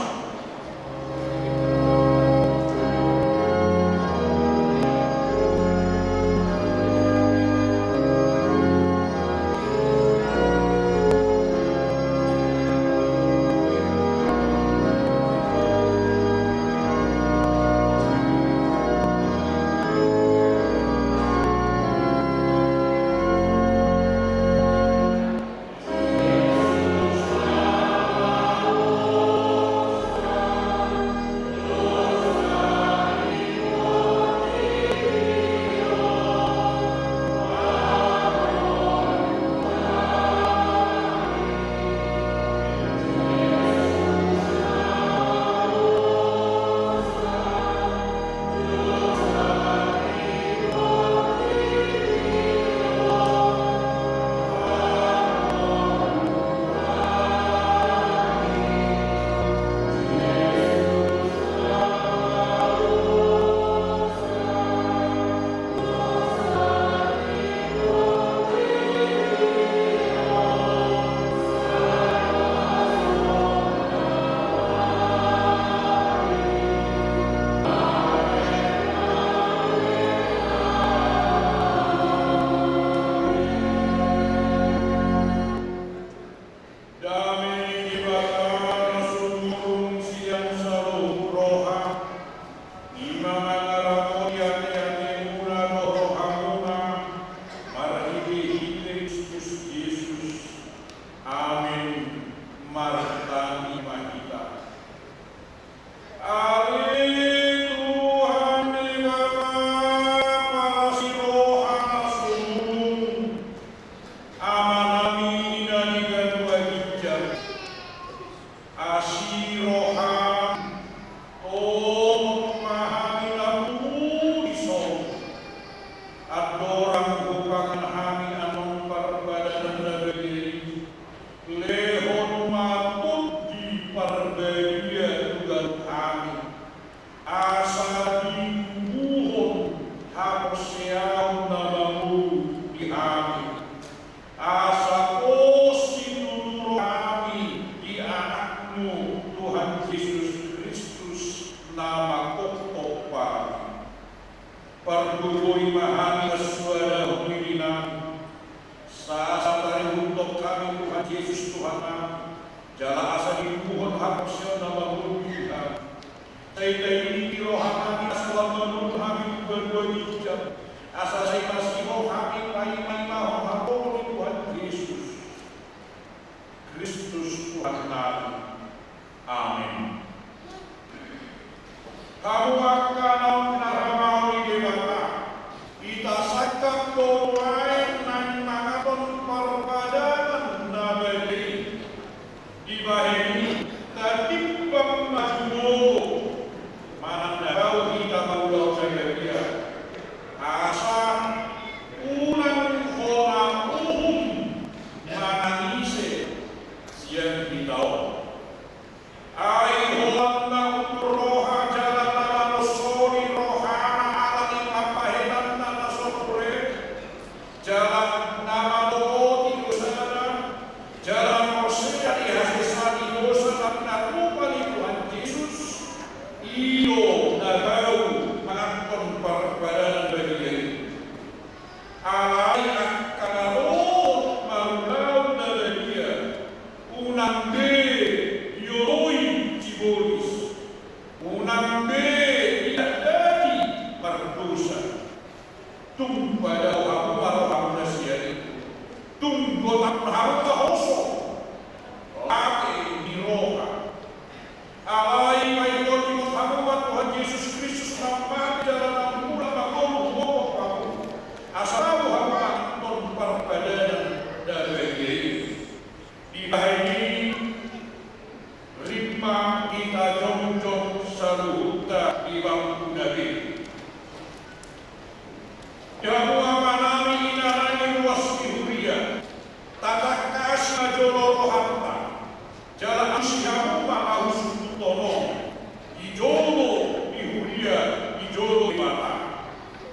Iyo na tahu mengampun perbedaan bagi diri.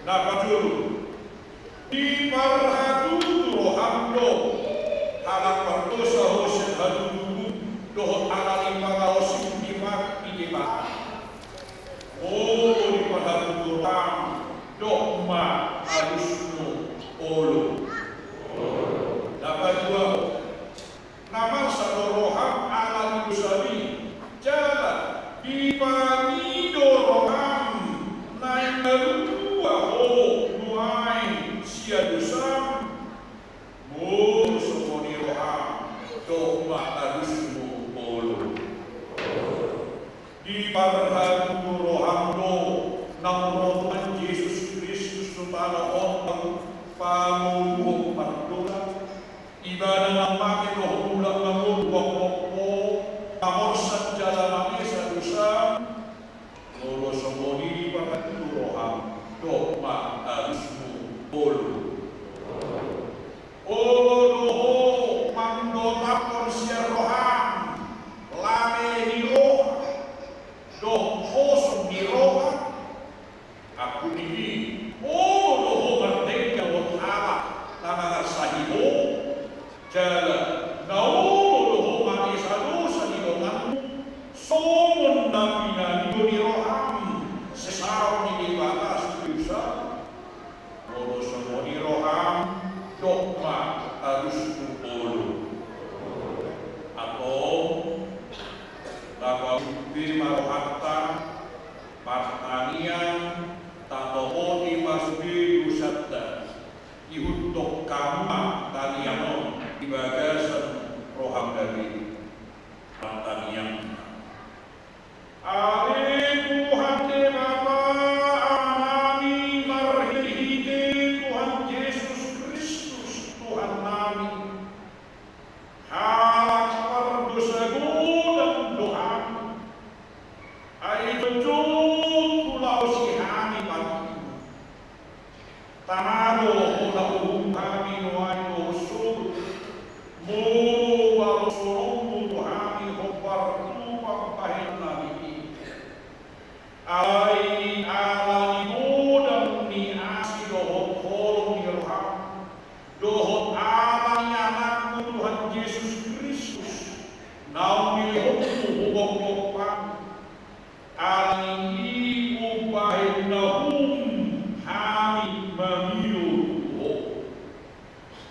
napajuru di parhatu rohamdo halak partosa hosen hadudu dohot alali pangaosim dimak idimak di parhatu roham dokma alusnu olu napajua nama sadoroham alali usali jalan di panido roham naik berua nuai siadusam semoni roham dogma adusmu olu di parhatu roham do nang Tuhan Yesus Kristus tutana ontang pamungkuk pardola ibadah namake roh ulang ngamul wakpo amorsan jalan mesa dosa lolo somoni di parhatu roham dogma adusmu olu doho mangdota porsia roham lame di roha doh hosom di roha aku ini doho merdeka wotala tangan sahibo jalan doho mati sadosa di donganmu somon namina di roham sesar di batas dosa lolo somoni roham dogma adusmu olu atau dapat firman harta pertanian tatomoni masbi usada dihutuk kama tanianon di bagasan roham dari pertanian Tuhan te Bapa amani marhite Tuhan Yesus Kristus Tuhan nami halak pardosa dan doa ai betul pulau sihani pagi tanado pulau kami nuai dosul mu walau sorong Tuhani hopar tupang pahin nami ai alani modam ni asi dohot kolom ni roham dohot alani anakmu Tuhan Yesus Kristus naumi hokmu hubok-hubok alani ubahin nahum hami mamilu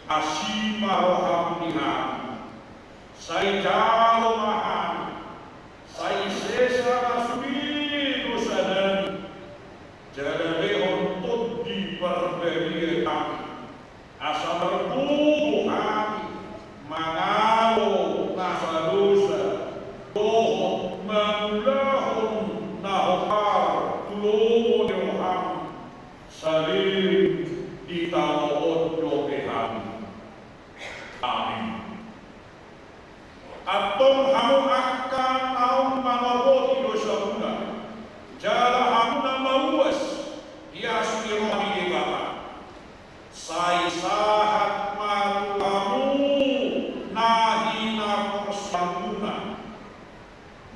asima roham niham sai jalo maham sai sesa asmi dosadan jaralehon tot di perberian asal berbubuh hami mangalo nasa dosa dohot mangulahon nahokar tulomo roham saling ditawon dobehan amin atong hamu akan taun mangaboti dosa muna jala hamu na mauas diasmi rohani di Bapa sai sahat matu hamu nahina persamuna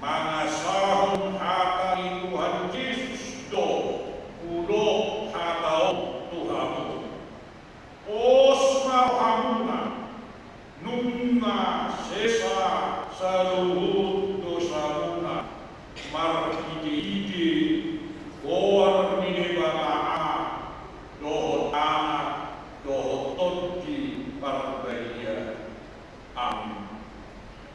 mangasahon hatani Tuhan Yesus do ulo hatau Tuhan osma hamuna nunga sesa saluhut dosamuna marhide goar mine bamaa dohot anak dohot toti parbaia amin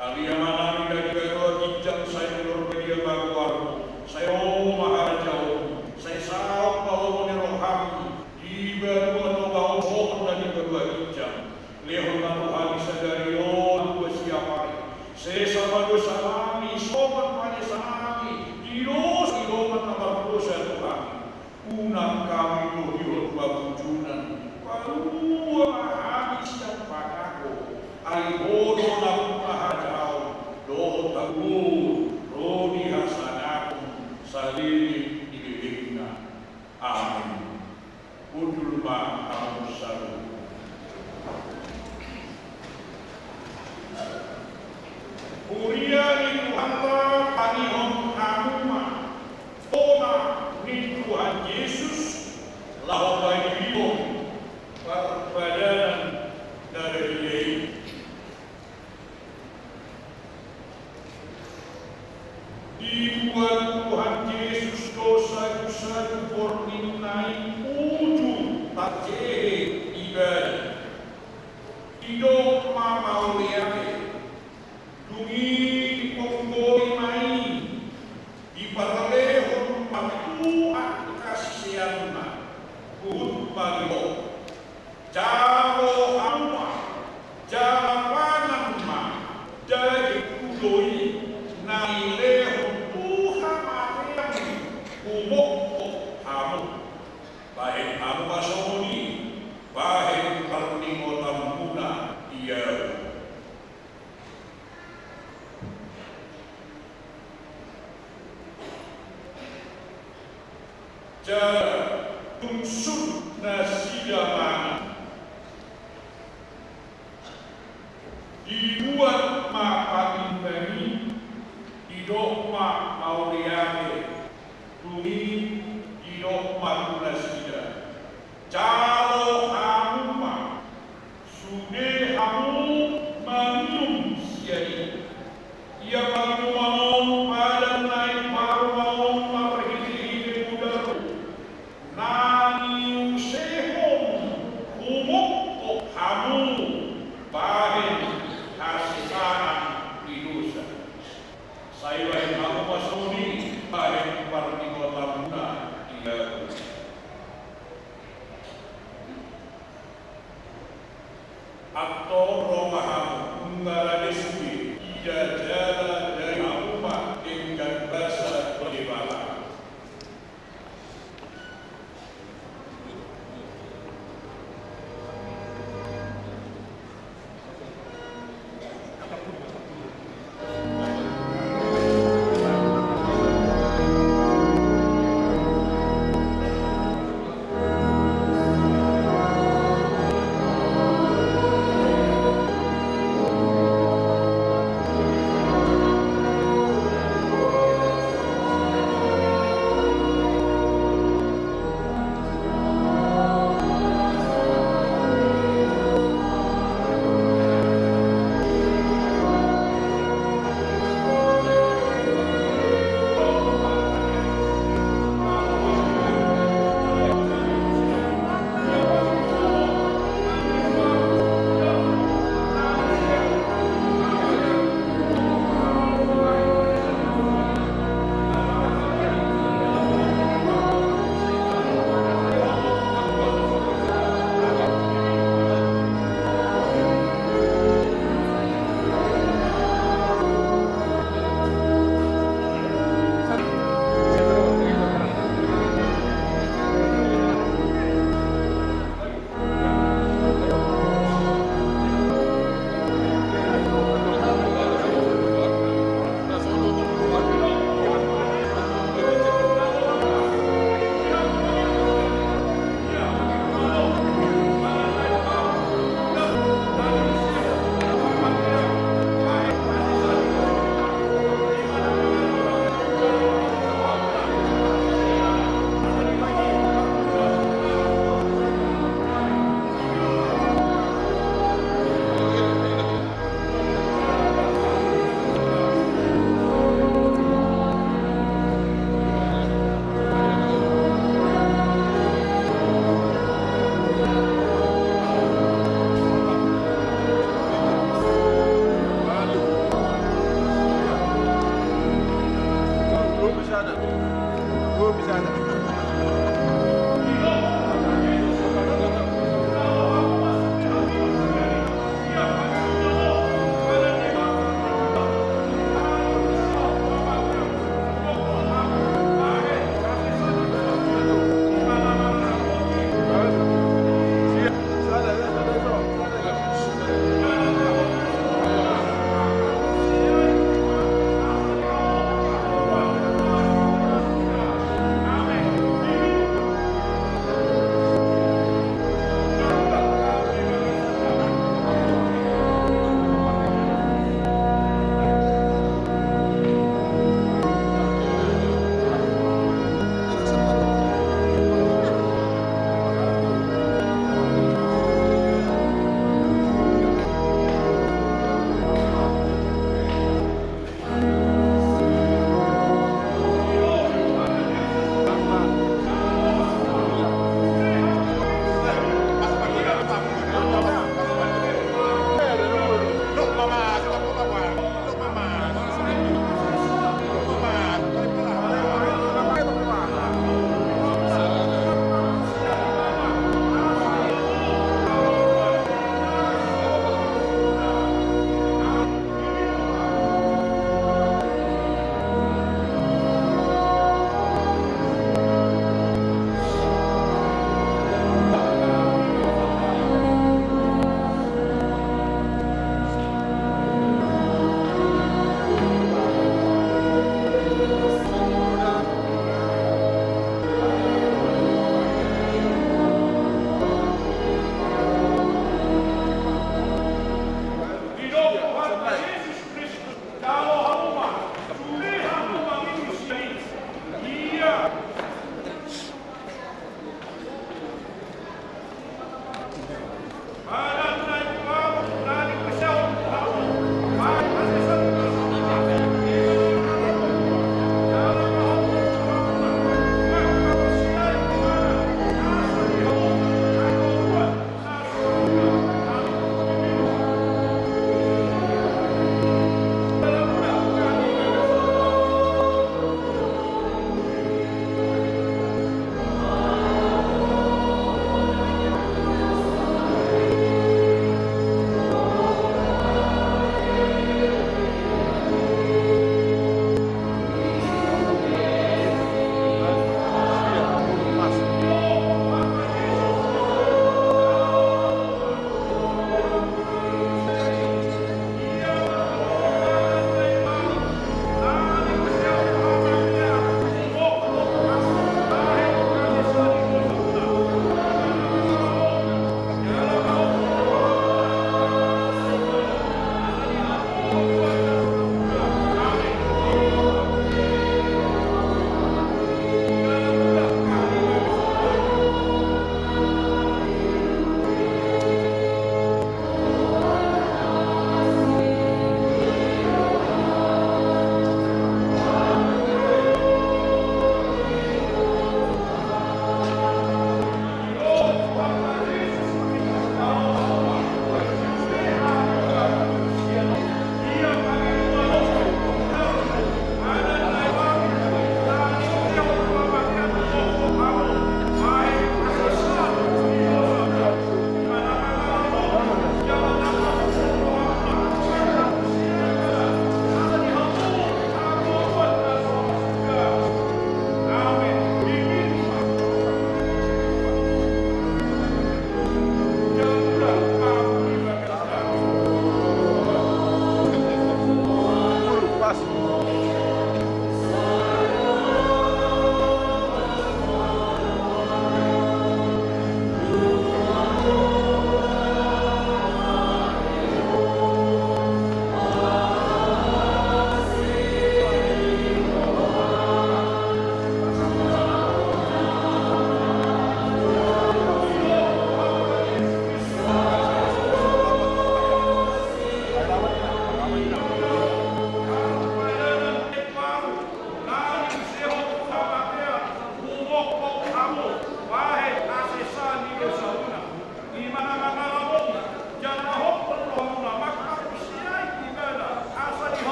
aliamanami dari kedua kijang saya berbedia baguarmu saya maharajamu saya sahabat bahwa roham di berdua bau pohon dari kedua kijang lehon Tuhan sadari dua siapa sesama dosa kami sobat pada sami didos idoman nama dosa Tuhan unang kami dohirot babujunan palua habis dan pakaku aibodo na mahajau dohot tagur rodi hasanakum salini ibibina amin udul ma amusalu Kuria ni Tuhan panihon amuma Tona ni Tuhan Yesus lahon Ido mamau liake, dungi konggoi mai, iparalehon matuan kasianna, kuhut bagio, jaro hamma, jarapanan ma, jadi kudoi, nailehon Tuhan mateang, kumok hamu, baik hamu pasoni, baik perningotan muna, iya. Jara unsur nasidamana dibuat mapagintani idokma mauriake tumi idokma tunasida jalo hamuma sude hamu manum siari ia manum pada naik parumaon marhili budaru nani usehom umuk hamu bahin hasisanan ilusa saya kamu masuni bahin parnikota muna iya aktor romahamu mengaradesui iya jala dari rumah dengan bahasa beribadah.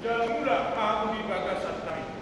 Jalan mula aku di bagasan lain.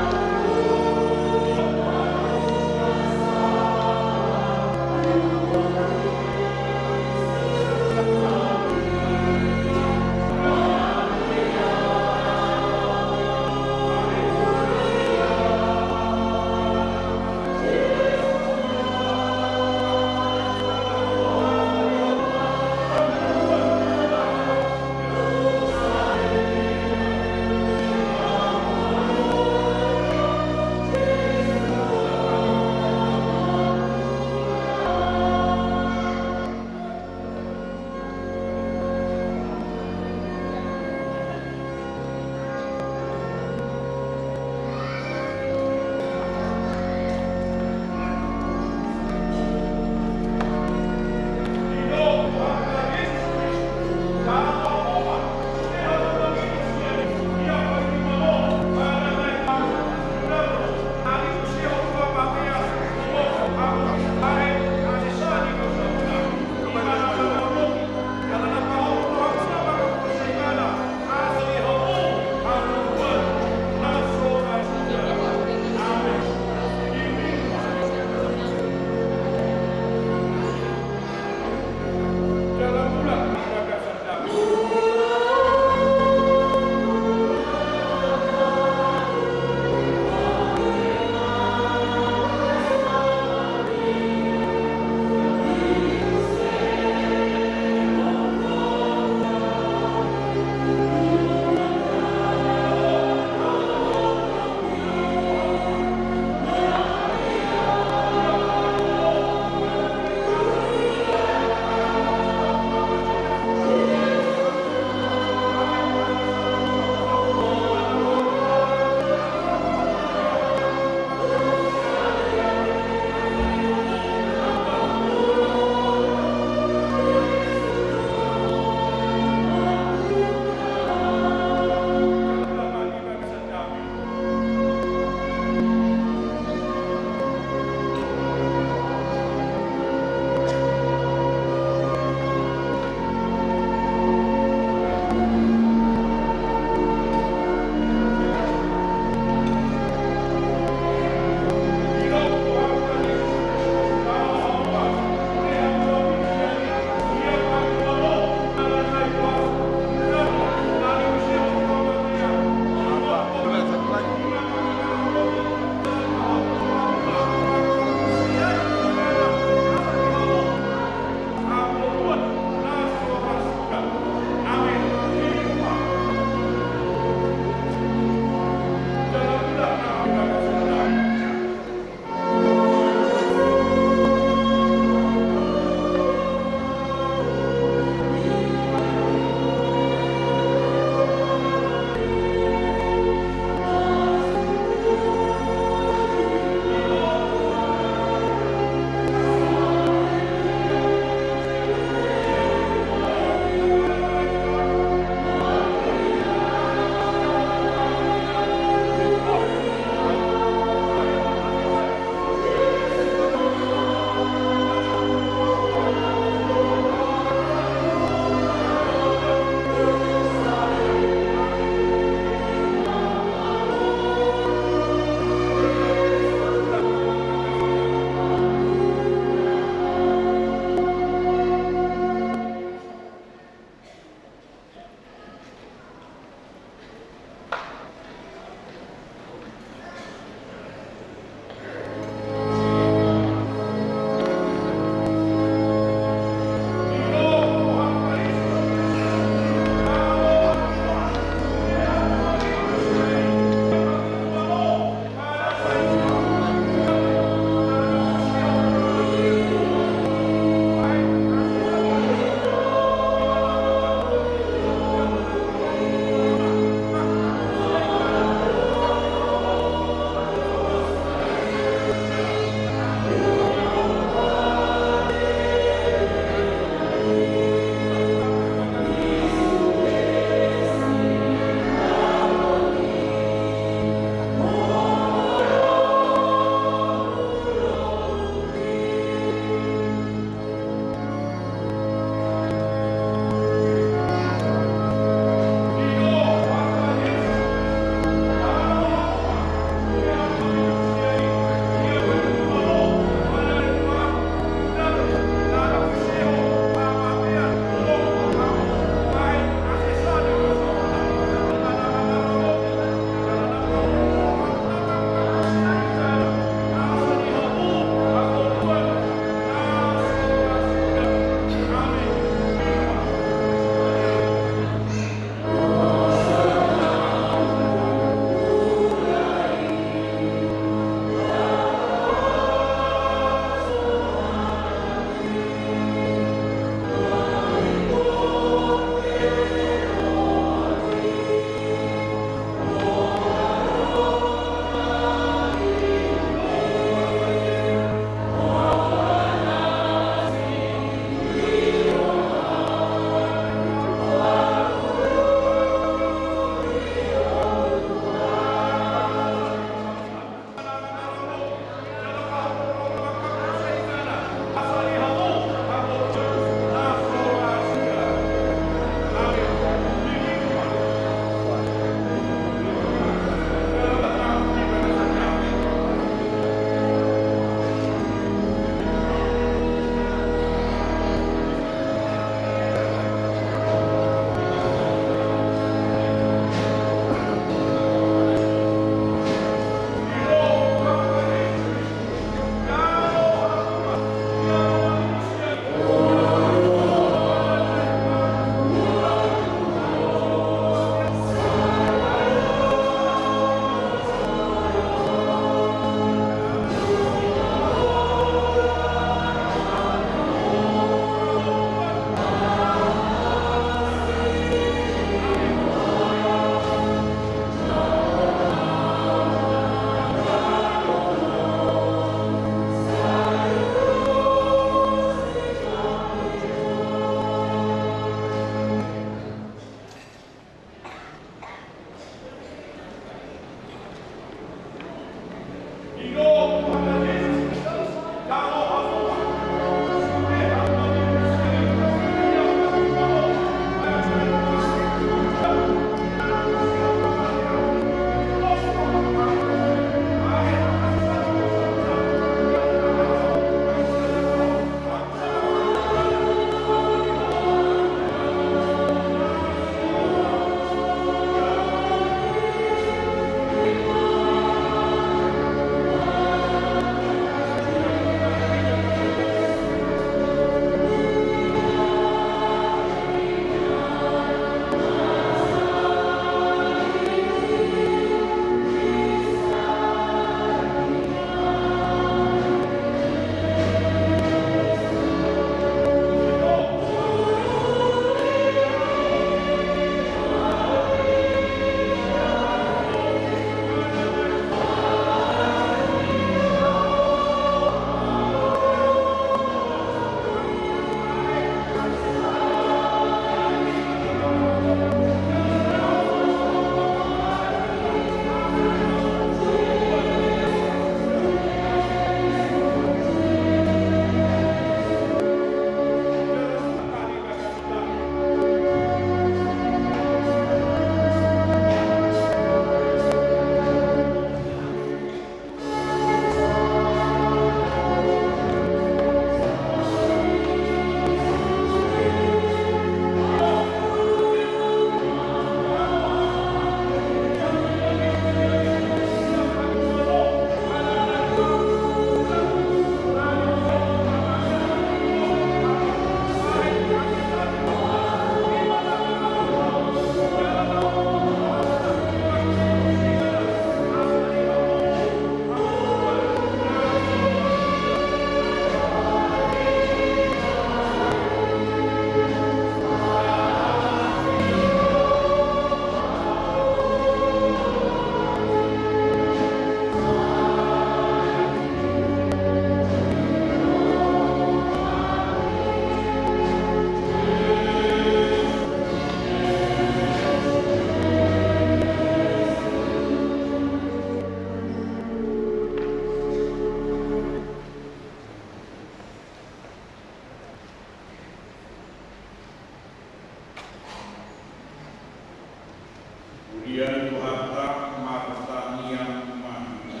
kemudian Tuhan Martania Maria.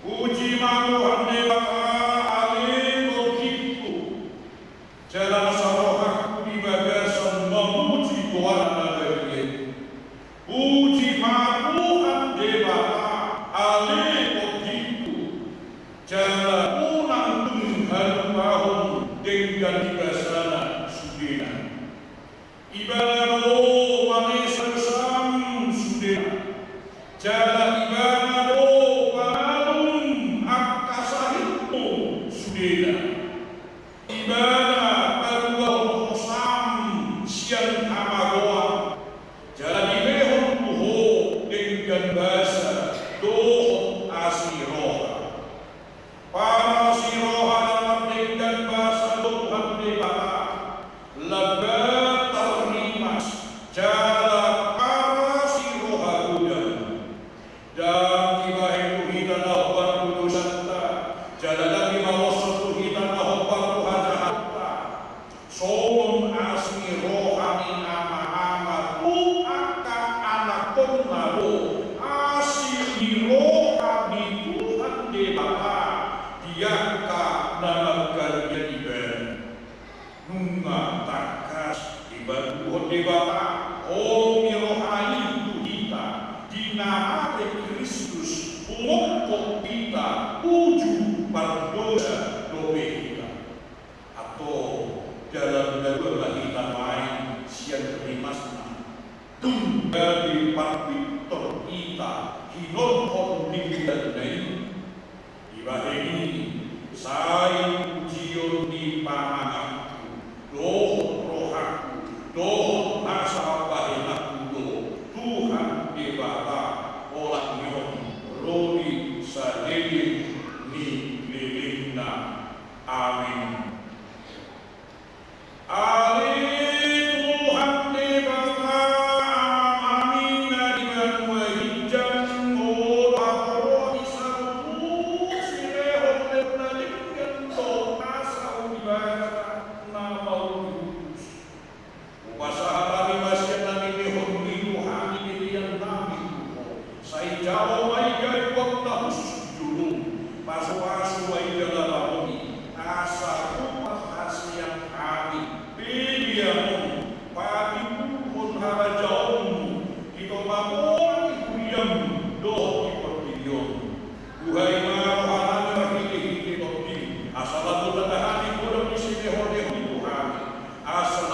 Puji Tuhan Dewata alim begitu, jalan sarohaku di bagasan memuji Tuhan Nabi. Puji Tuhan Dewata alim begitu, jalan unang Tuhan tahun dengan dibasana sudena. Ibadah roh manisar sam sudena, jalan ibadah roh palung akasahitmu sudena. Ibadah paruah hosam siang amagoa, jalan ibehon tuho dengan bahasa doh asiroha. Para siroha dalam dengan bahasa Tuhan Dewata, lebat terlimas jalan para siroha udang. Dan tiba itu kita lakukan kudusanta, jalan lagi mawasan kita lakukan kuhajahata. Soon asmi rohani ama-ama tu akan anak pengaruh asli rohani Tuhan Dewata. Diangka dalam karya ibadah nunga takas ibadah Tuhan Dewata Omi rohani itu kita dinamai Kristus umumkok kita uju berdosa doa kita atau dalam dalam kita lain siang rimasna dari Victor kita hinol nimbidan naik ibadah ini saya ujian di pamanganku, doh rohaku, doh nasa bahinaku, Tuhan Dewata olah nyon rodi sadeli ni lilingna. Amin. Asal